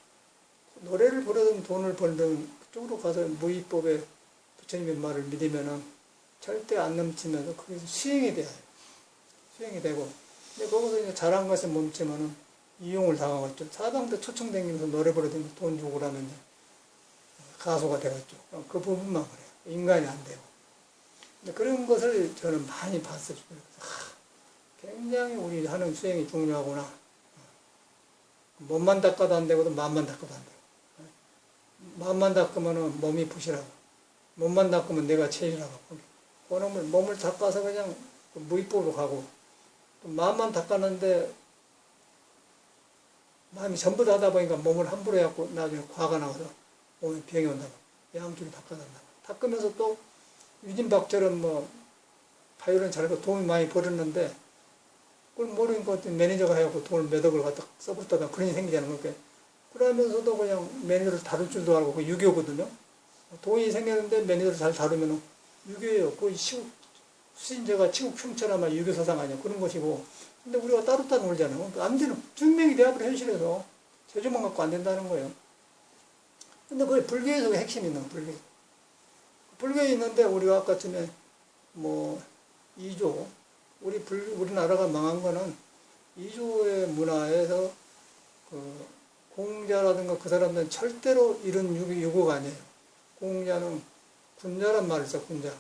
노래를 부르든 돈을 벌든 그쪽으로 가서 무위법에 부처님의 말을 믿으면은 절대 안 넘치면서 거기서 수행이 돼요. 수행이 되고. 근데 거기서 이제 잘한 것에 멈추면은 이용을 당하겠죠. 사방도 초청다니면서 노래 부르든지 돈 주고 그러면 이제 가수가 되겠죠. 그 부분만 그래요. 인간이 안 되고. 근데 그런 것을 저는 많이 봤어요. 굉장히 우리 하는 수행이 중요하구나. 몸만 닦아도 안 되고도 마음만 닦아도 안 돼요. 마음만 닦으면 몸이 부실하고, 몸만 닦으면 내가 체질하고, 그러면 몸을 닦아서 그냥 무위법으로 가고, 또 마음만 닦았는데, 마음이 전부 다 하다 보니까 몸을 함부로 해갖고 나중에 과가 나와서 몸에 병이 온다고. 양쪽이 닦아낸다고. 닦으면서 또 유진박처럼 바이올린 잘하고 돈을 많이 벌었는데, 그걸 모르니까 어떤 매니저가 해갖고 돈을 몇 억을 갖다 써버렸다 그런 일이 생기잖아요. 그러니까 그러면서도 그냥 매니저를 다룰 줄도 알고, 그 유교거든요. 돈이 생겼는데 매니저를 잘 다루면 유교예요. 거의 수신제가 치국 평천하면 유교 사상 아니야. 그런 것이고. 근데 우리가 따로 놀잖아요. 안 되는, 증명이 돼버려, 현실에서. 재주만 갖고 안 된다는 거예요. 근데 그게 불교에서 핵심이 있는 거예요, 불교. 불교에 있는데 우리가 아까 전에 이조, 우리나라가 망한 거는 이조의 문화에서 공자라든가 그 사람들은 절대로 이런 유고가 아니에요. 공자는 군자란 말을 써, 군자.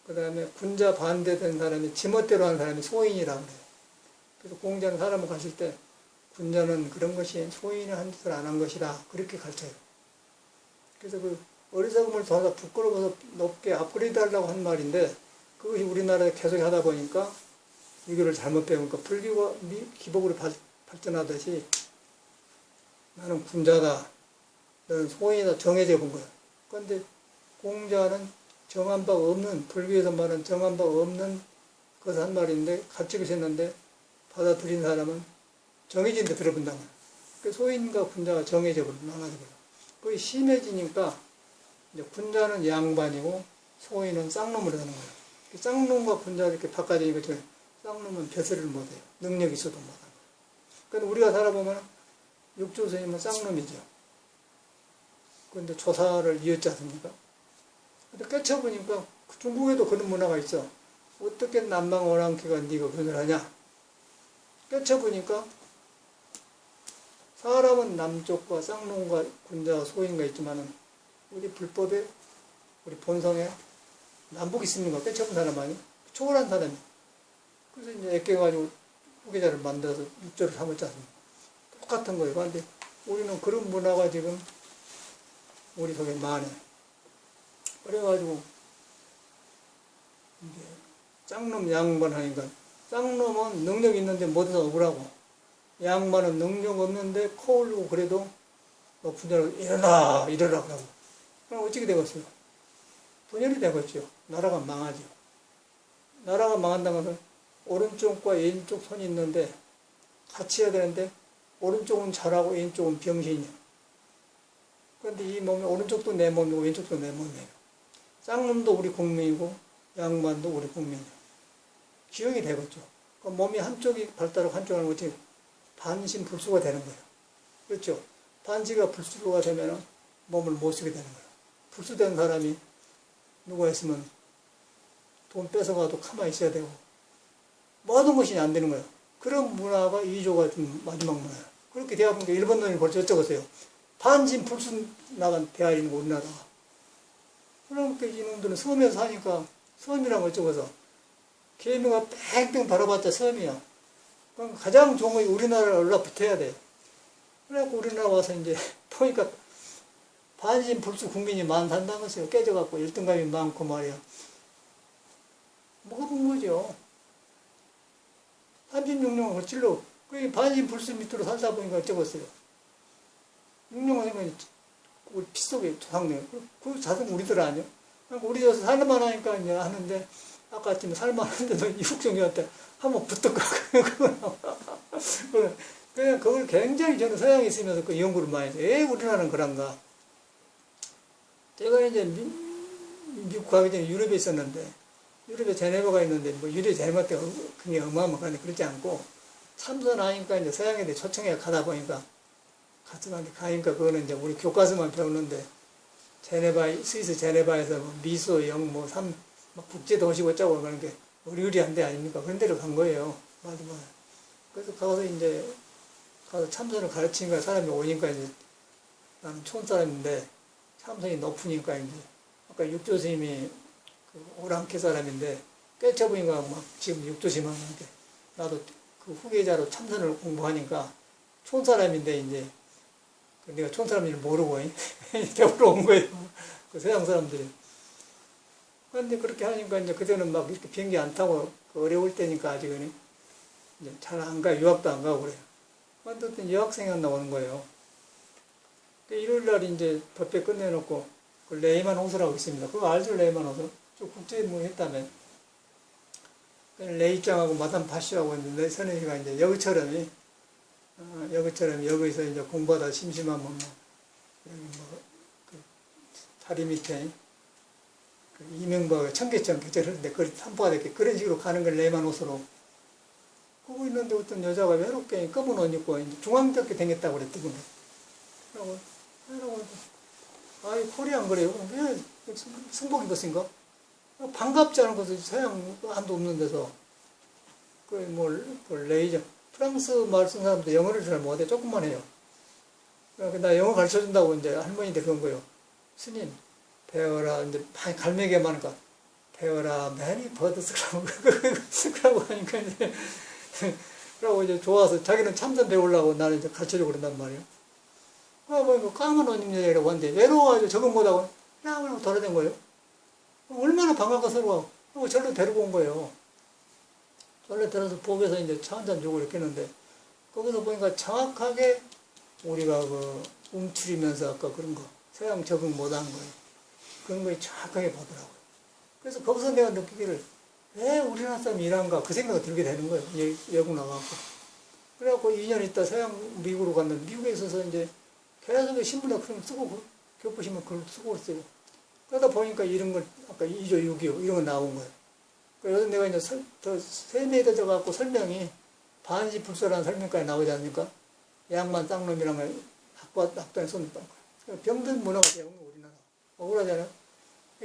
그 다음에 군자 반대된 사람이 지멋대로 하는 사람이 소인이라고 그래요. 그래서 공자는 사람을 가실 때 군자는 그런 것이 소인이 한 짓을 안 한 것이다. 그렇게 가르쳐요. 그래서 그 어리석음을 더 부끄러워서 높게 업그레이드 하려고 한 말인데 그것이 우리나라에 계속 하다 보니까 유교를 잘못 배우니까 불교가 기복으로 발전하듯이 나는 군자다. 너는 소인이다. 정해져 본 거야. 그런데 공자는 정한 바가 없는, 불교에서 말하는 정한 바가 없는 것을 한 말인데, 가르치고 있었는데, 받아들인 사람은 정해진 데 들어본다는 거야. 그 소인과 군자가 정해져 버려, 나눠져 버려. 그게 심해지니까, 이제 군자는 양반이고, 소인은 쌍놈을 하는 거야. 쌍놈과 군자가 이렇게 바꿔지니까 쌍놈은 벼슬을 못해요. 능력이 있어도 못하는 거예요. 그런데 우리가 살아보면 육조 스님은 쌍놈이죠. 그런데 조사를 이었지 않습니까? 근데 깨쳐보니까 중국에도 그런 문화가 있어. 어떻게 남방오랑캐가 네가 그걸 하냐? 깨쳐보니까 사람은 남쪽과 쌍놈과 군자와 소인가 있지만은 우리 불법에 우리 본성에 남북이 있습니까? 깨쳐본 사람 아니? 초월한 사람이. 그래서 이제 애껴가지고 후계자를 만들어서 육조를 삼았지 않습니까? 똑같은 거예요. 그런데 우리는 그런 문화가 지금 우리 속에 많아요. 그래가지고 이제 쌍놈 양반 하니까 쌍놈은 능력 있는데 못해서 억울하고 양반은 능력 없는데 코 올리고 그래도 분열하고 일어나 그러고 그럼 어떻게 되겠어요? 분열이 되겠죠. 나라가 망하죠. 나라가 망한다는 것은 오른쪽과 왼쪽 손이 있는데 같이 해야 되는데 오른쪽은 잘하고 왼쪽은 병신이야. 그런데 이 몸이 오른쪽도 내 몸이고 왼쪽도 내 몸이에요. 쌍놈도 우리 국민이고 양반도 우리 국민이에요. 기억이 되겠죠. 그러니까 몸이 한쪽이 발달하고 한쪽은 어떻게 반신불수가 되는 거예요. 그렇죠? 반지가 불수가 되면 몸을 못 쓰게 되는 거예요. 불수된 사람이 누가 있으면 돈 뺏어가도 가만히 있어야 되고 모든 것이 안 되는 거예요. 그런 문화가 이조가 좀 마지막 문화예요. 그렇게 되어 보니까 일본 놈이 벌써 어쩌겠어요. 반신불수 나간 대학인 우리나라가. 그러니까 이놈들은 섬에서 사니까 섬이란 걸 어쩌고서 개미가 뺑뺑 돌아봤자 섬이야. 그럼 가장 좋은 건 우리나라를 올라붙어야 돼. 그래갖고 우리나라 와서 이제 보니까 반신불수 국민이 많단다는 것이요. 깨져갖고 1등감이 많고 말이야. 뭐가 본 거죠. 36년을 찔러. 그 반신불수 밑으로 살다 보니까 어쩌겠어요. 6년간 생각이 우리 피 속에 조상네요. 그 자성 우리들 아니요? 그러니까 우리 저서 살만 하니까 이제 하는데 아까 아침에 살만 하는데도 이국종이한테 한번 붙었고 그냥 그걸 굉장히 저는 서양에 있으면서 그 연구를 많이 해서 왜 우리나라는 그런가. 제가 이제 미국 가기 전에 유럽에 있었는데 유럽에 제네바가 있는데 뭐 유럽 제네바 때 그게 어마어마한데 그렇지 않고 참선하니까 이제 서양에 대해 초청해 가다 보니까 가니까 그거는 이제 우리 교과서만 배우는데 제네바 스위스 제네바에서 뭐 미소 영뭐 국제 도시고 어쩌고 그런 게 의리의리한 데 아닙니까? 그런 데로 간 거예요. 맞아. 그래서 가서 이제 가서 참선을 가르치니까 사람이 오니까 이제 나는 촌 사람인데 참선이 높으니까 이제 아까 육조 스님이 그 오랑캐 사람인데 깨쳐보니까 막 지금 육조 스님 하는데 나도 그 후계자로 참선을 공부하니까 촌 사람인데 이제 내가 촌 사람인지 모르고 대우러 온 거예요. 그 서양 사람들이. 그런데 그렇게 하니까 이제 그때는 막 이렇게 비행기 안 타고 어려울 때니까 아직은 이제 잘 안 가, 유학도 안 가고 그래요. 그런데 여학생이 하나 오는 거예요. 일요일 날 이제 법회 끝내놓고 그 레이만 호수라고 있습니다. 그거 알죠? 레이만 호수? 좀 국제무 했다면. 레이짱하고 마담 파시하고 이제 선생님이 이제 여기처럼 여기서 이제 공부하다 심심하면 뭐, 여기 뭐, 그 다리 밑에 그 이명박의 청계천 개절하는데 그걸 산보가 됐게 그런 식으로 가는 걸 레이만 호수로. 그거 있는데 어떤 여자가 외롭게 검은 옷 입고 중앙적게 생겼다고 그랬더군요. 그러고 아이 코리안 그래요. 왜 승복 입었인가? 반갑지 않은 것을 서양 한도 없는 데서 그 레이저 프랑스 말 쓰는 사람도 영어를 잘 못해. 조금만 해요. 그러니까 나 영어 가르쳐 준다고 이제 할머니한테 그런 거예요. 스님 배워라. 이제 갈매기가 많으니까 배워라. 매니 버드스라고 그러고 하니까 이제 그러고 이제 좋아서 자기는 참선 배우려고 나는 이제 가르쳐 주고 그런단 말이에요. 그러고 까만 옷 입는 여자라고 하는데 외로워가지고 적응 못하고 그냥 돌아댄 거예요. 얼마나 반갑고 서로 절로 데리고 온 거예요. 절로 데려서 복에서 이제 차 한잔 주고 이렇게 했는데 거기서 보니까 정확하게 우리가 그 움츠리면서 아까 그런 거 서양 적응 못한 거예요. 그런 거 정확하게 보더라고요. 그래서 거기서 내가 느끼기를 왜 우리나라 사람이 이란가 그 생각이 들게 되는 거예요. 외국 나가고. 그래갖고 2년 있다 서양 미국으로 갔는데 미국에 있어서 이제 계속 신문에 그런 거 쓰고 교포신문 그걸 쓰고 있어요. 그러다 보니까 이런 걸 아까 2조 6기호 이런 거 나온 거예요. 그래서 내가 이제 더 세밀해져 갖고 설명이 반시불소라는 설명까지 나오지 않습니까? 양만 쌍놈이란 걸 학교에 손을 딴 거야. 병든 문화가 되는 거 우리나라. 억울하잖아요.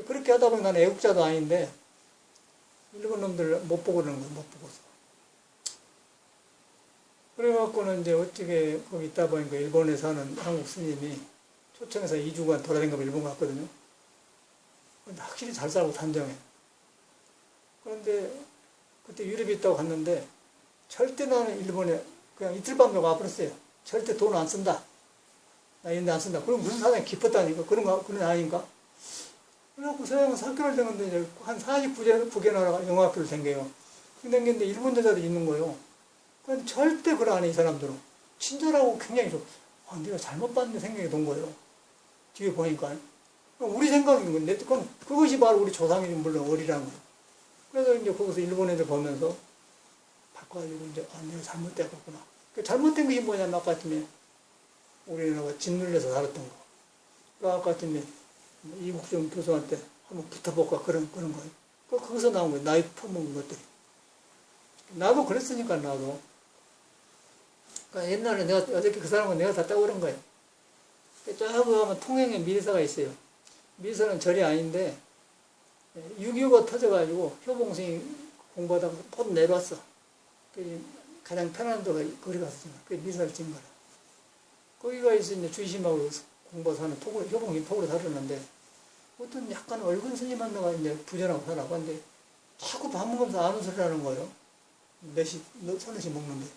그렇게 하다 보니 나는 애국자도 아닌데 일본 놈들 못 보고 그러는 거야. 못 보고서. 그래갖고는 이제 어떻게 거기 있다 보니까 일본에 사는 한국 스님이 초청해서 2주간 돌아다니고 일본 갔거든요. 근데 확실히 잘 살고 단정해. 그런데 그때 유럽에 있다고 갔는데 절대 나는 일본에 그냥 이틀 밤에 와버렸어요. 절대 돈 안 쓴다. 나 이런 데 안 쓴다. 그럼 무슨 사람이 깊었다니까. 그런 아닌가? 그래갖고 서양은 4개월 됐는데 이제 한 49개 나라가 영어학교를 댕겨요. 댕겼는데 일본 여자들이 있는 거예요. 그런데 절대 그걸 안 해, 이 사람들은. 친절하고 굉장히 좋아. 내가 잘못 봤는데 생각이 든 거예요. 뒤에 보니까. 우리 생각인 건데, 그것이 바로 우리 조상이 물론 어리라는 거예요. 그래서 이제 거기서 일본 애들 보면서 바꿔가지고 이제, 내가 잘못됐구나. 잘못된 것이 뭐냐면 아까 같으면 우리나라가 짓눌려서 살았던 거. 그 아까 같으면 이국정 교수한테 한번 붙어볼까 그런 거예요. 거기서 나온 거예요. 나이 퍼먹은 것들이. 나도 그랬으니까, 나도. 그러니까 옛날에 내가, 어저께 그 사람은 내가 다 따고 그런 거예요. 쫙 가면 통영에 미리사가 있어요. 미리사는 절이 아닌데, 6.25가 터져가지고 효봉생이 공부하다가 곧 내려왔어. 가장 편한 데가 거기 가서 지금. 그 미리사를 찍은 거라. 거기가 있어 이제 주의심하고 공부해서 하는 효봉이 톡으로 살았는데, 어떤 약간 얼굴 스님 한 명가 이제 부전하고 살아고 하는데, 자꾸 밥 먹으면서 아는 소리를 하는 거예요. 서너씩 먹는데.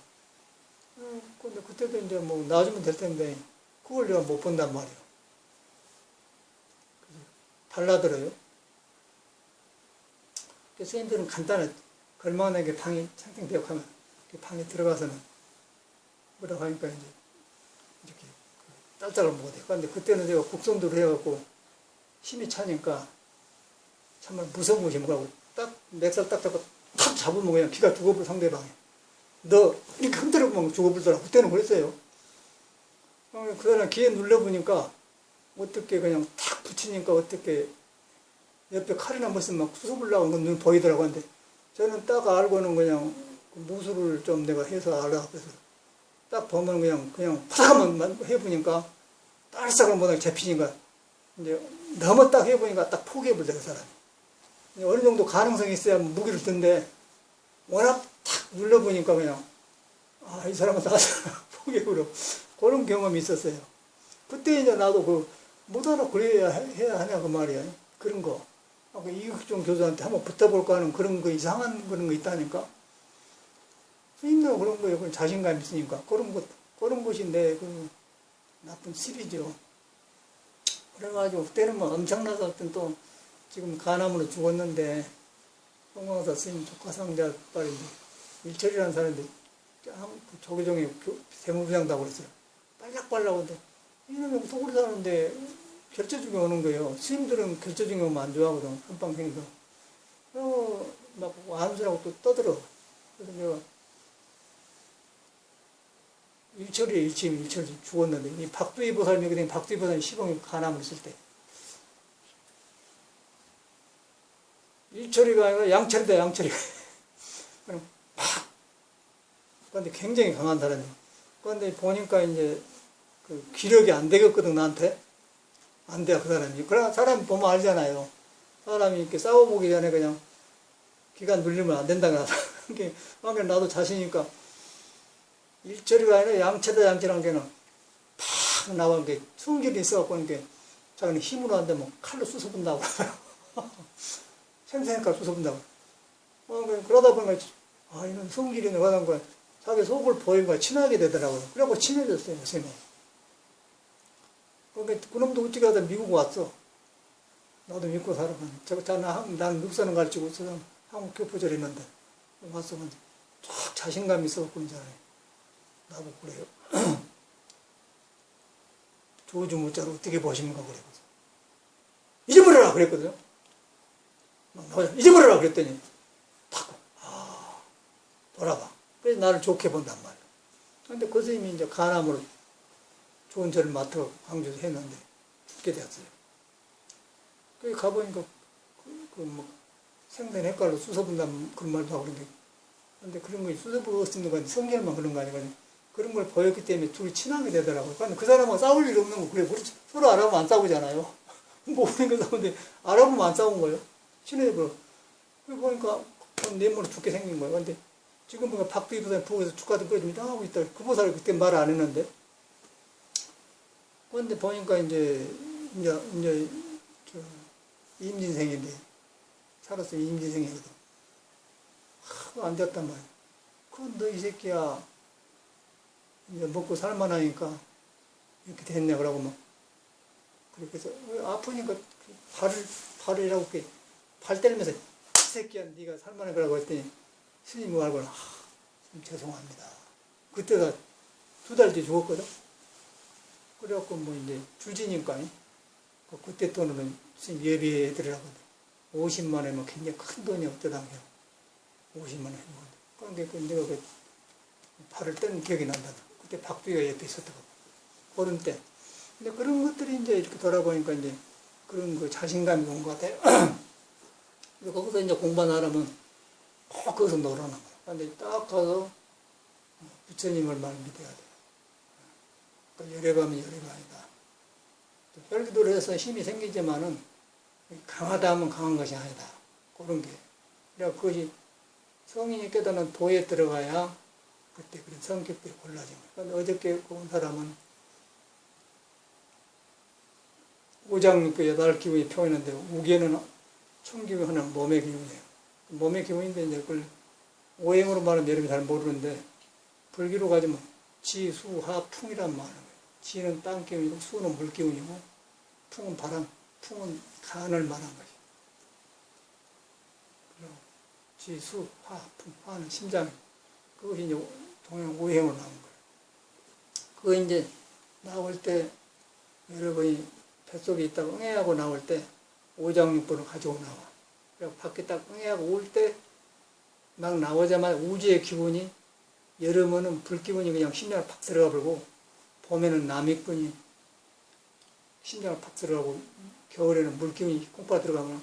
근데 그때도 이제 뭐 놔주면 될 텐데, 그걸 내가 못 본단 말이에요. 달라들어요. 선생님들은 간단해. 걸망하게 방이 창팅 배역하면, 방에 들어가서는 뭐라고 하니까 이제, 이렇게 딸짝을 먹어야 돼요. 근데 그때는 제가 국성도로 해갖고 힘이 차니까 정말 무서운 것이 뭐라고 딱 멱살 딱 잡고 탁 잡으면 그냥 기가 죽어버려 상대방이. 너 이렇게 흔들어보면 죽어버리더라. 그때는 그랬어요. 그 사람 귀에 눌러보니까 어떻게 그냥 탁 붙이니까 어떻게 옆에 칼이나 무슨 막 쑤서보려고 하는 눈 보이더라고. 근데 저는 딱 알고는 그냥 무술을 좀 내가 해서 알아. 그래서 딱 보면 그냥 파삭만 해보니까 딸싹을 못하게 잡히니까 이제 너무 딱 해보니까 딱 포기해버려, 그 사람이. 어느 정도 가능성이 있어야 무기를 든데 워낙 탁 눌러보니까 그냥 이 사람은 나가서 포기해버려. 그런 경험이 있었어요. 그때 이제 나도 못 알아 그래야 해야 하냐 그 말이야. 그런 거. 이국종 교수한테 한번 붙어볼까 하는 그런 거 이상한 그런 거 있다니까. 스님도 그런 거예요. 그런 자신감 있으니까. 그런 것이 내 나쁜 습이죠. 그래가지고 그때는 뭐 엄청나서 어떤 또 지금 간암으로 죽었는데 송광사 스님 조카상자 딸인데 일철이라는 사람인데 조계종이 세무부장다고 그랬어요. 빨락빨락 하는데 이놈이 속으로 사는데 결제중에 오는 거예요. 스님들은 결제중에 오면 안 좋아하거든. 한방생에서. 막 안수라고 또 떠들어. 그래서 내가 일철이 죽었는데 이 박두희 보살님이 박두희 보살님 시봉이 간암을 있을 때 일철이가 아니라 양철이다. 양철이가. 그럼 팍. 그런데 굉장히 강한 사람이에요. 그런데 보니까 이제 그 기력이 안 되겠거든, 나한테. 안 돼, 그 사람이. 그러나 사람이 보면 알잖아요. 사람이 이렇게 싸워보기 전에 그냥 기간 눌리면 안 된다고 나서. 그러니까 나도 자신이니까 일철이가 아니라 양채다. 양철한 게는 팍 나가는 게 숨길이 있어갖고 이렇게 자기는 힘으로 안 되면 칼로 쑤서본다고. 생생칼 쑤서본다고. 그러다 보니까 이런 숨길이 나가는 거야. 자기 속을 보인 거야. 친하게 되더라고요. 그래갖고 친해졌어요, 쌤이. 그러니까 그놈도 어찌 가다 미국 왔어. 나도 믿고 살아가는. 난 늑사는 가르치고 있어서 한국 교포절 했는데 왔어. 근데 쫙 자신감이 있어갖고 이제 나도 그래요. 조주 무자로 어떻게 보십니까? 그래. 잊어버려라! 그랬거든요. 잊어버려라! 그랬더니 탁 돌아봐. 그래서 나를 좋게 본단 말이야. 근데 그 선생님이 이제 간암으로 좋은 절을 맡아 광주에서 했는데 죽게 되었어요. 거기 가보니까 생된 헷갈로 수서분다 그런 말도 하고 그런데, 근데 그런 거 수서분 쓰는 건 성경만 그런 거 아니거든요. 그런 걸 보였기 때문에 둘이 친하게 되더라고요. 그러니까 그 사람하고 싸울 일 없는 거, 그래. 우리 서로 알아보면 안 싸우잖아요. 모르는 거 싸우는데, 알아보면 안 싸운 거예요. 친해져 버려. 그리고 보니까, 내물을 죽게 생긴 거예요. 근데, 지금 보니까 박두희 보사님 부엌에서 축가도 끓여주면 하고 있다. 그 보살이 그때 말 안 했는데. 그런데 보니까 이제 임진생인데, 살았어요. 임진생이거든. 안 됐단 말이야. 그건 너 이 새끼야. 이제 먹고 살만하니까 이렇게 됐네. 그러고 막. 그래서 아프니까 발을 이라고 이렇게 발 때리면서 이 새끼야 네가 살만해 그러고 했더니 스님이 말고는 죄송합니다. 그때가 2달 뒤에 죽었거든. 그래갖고 뭐 이제 줄지니까 그때 돈으로는 스님 예비해 드리라고 50만 원이면 굉장히 큰 돈이 없더라고요. 50만 원 했는데. 그러니까 내가 그 발을 뗀 기억이 난다. 그때 박두희가 옆에 있었다고. 그런 때. 근데 그런 것들이 이제 이렇게 돌아보니까 이제 그런 그 자신감이 온 것 같아요. 근데 거기서 이제 공부하는 사람은 꼭 거기서 놀아나 거야. 근데 딱 가서 부처님을 말 믿어야 돼. 그러니까 열애감이 열애가 아니다. 혈기도를 해서 힘이 생기지만은 강하다 하면 강한 것이 아니다. 그런 게. 그러니까 그것이 성인이 깨닫는 도에 들어가야 그때 그런 성격들이 골라진 거예요. 그런데 어저께 본 사람은 오장육부 8기운이 표현했는데 우계는 천기운 하나는 몸의 기운이에요. 몸의 기운인데 이제 그걸 오행으로 말하면 여러분이 잘 모르는데 불기로 가지면 지, 수, 하, 풍이란 말이에요. 지는 땅 기운이고 수는 물 기운이고 풍은 바람, 풍은 간을 말한 거죠. 지, 수, 하, 풍, 하는 심장. 그것이 이제 동양 오행으로 나온 거예요. 그거 이제 나올 때 여러분이 뱃속에 있다가 응애하고 나올 때 오장육부를 가지고 나와. 그리고 밖에 딱 응애하고 올 때 막 나오자마자 우주의 기운이 여름에는 불기운이 그냥 심장을 팍 들어가 버리고 봄에는 남익군이 심장을 팍 들어가고 겨울에는 물기운이 콩팥 들어가면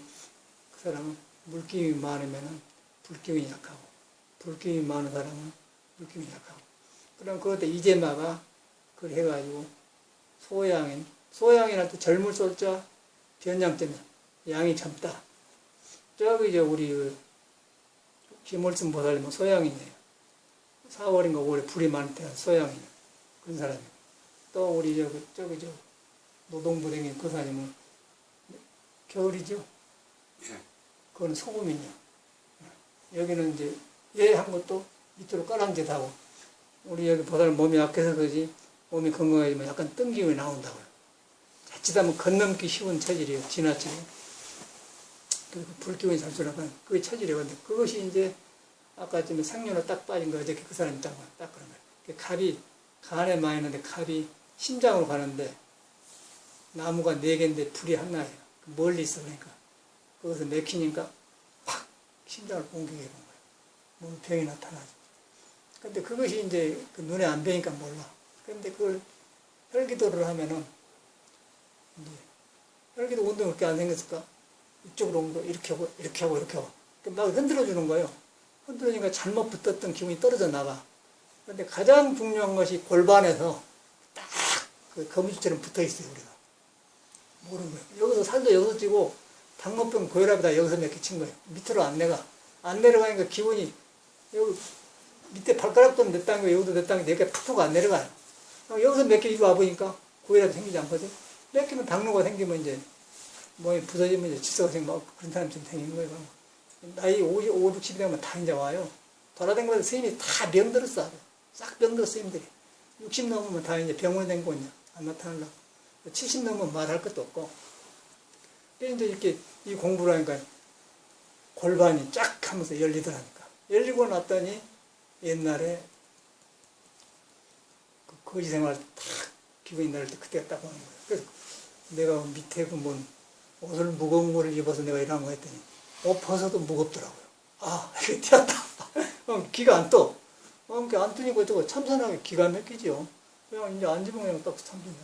그 사람은 물기운이 많으면 불기운이 약하고 불기운이 많은 사람은 물기운이 약하고 그럼 그것도 이제마가 그걸 해가지고 소양이란 또 젊을 쏠자 변양점이야. 양이 젊다. 저기 이제 우리 김월순 보살님은 소양이네요. 4월인가 5월에 불이 많을 때가 소양이에요. 그런 사람이고. 또 우리 저기 노동부댕이 그 사람은 겨울이죠. 예. 그건 소금이냐. 여기는 이제 얘 한 것도 밑으로 깔랑짓하고 우리 여기 보살 몸이 약해서 그러지 몸이 건강해지면 약간 뜬기운이 나온다고요. 자칫하면 건넘기 쉬운 체질이에요. 지나치게. 그리고 불기운이 잘 들어가면 그게 체질이에요. 근데 그것이 이제 아까 좀 생년에 딱 빠진 거 어저께 그 사람이 딱 그런 거예요. 갑이 간에 많이 있는데 갑이 심장으로 가는데 나무가 4개인데 불이 하나예요. 멀리 있어 그러니까 거기서 맥히니까 팍 심장을 공격해 본 거예요. 몸 병이 나타나죠. 근데 그것이 이제 그 눈에 안 뵈니까 몰라. 근데 그걸 혈기도를 하면은 이제 혈기도 운동이 그렇게 안 생겼을까? 이쪽으로 온 거 이렇게 하고 이렇게 하고 이렇게 하고 막 흔들어 주는 거예요. 흔들으니까 잘못 붙었던 기운이 떨어져 나가. 그런데 가장 중요한 것이 골반에서 딱 그 거미줄처럼 붙어 있어요, 우리가. 모르는 거예요. 여기서 살도 여기서 찌고, 당뇨병 고혈압이다 여기서 몇 개 친 거예요. 밑으로 안 내가. 안 내려가니까 기운이, 여기 밑에 발가락도 몇 단계, 여기도 몇 단계, 4개 툭툭 안 내려가요. 여기서 몇 개 이리 와보니까 고혈압이 생기지 않거든. 몇 개면 당뇨가 생기면 이제, 몸이 부서지면 이제 질서가 생기고, 그런 사람처럼 생기는 거예요. 나이 50, 60이 되면 다 이제 와요. 돌아다니면서 스님이 다 병들었어. 싹 병들었어, 스님들이. 60 넘으면 다 이제 병원에 된 거냐. 안 나타나려고. 70 넘으면 말할 것도 없고. 근데 이제 이렇게 이 공부를 하니까 골반이 쫙 하면서 열리더라니까. 열리고 났더니 옛날에 그 거지 생활 딱 기분이 날 때 그때가 딱 오는 거예요. 그래서 내가 밑에 그 뭔 옷을 무거운 거를 입어서 내가 이러는 거 했더니 옷 벗어도 무겁더라고요. 아, 이게 튀었다. 기가 안 떠. 안 뜨니까 참선하게 기가 막히죠. 그냥 이제 앉으면 그냥 딱 참선.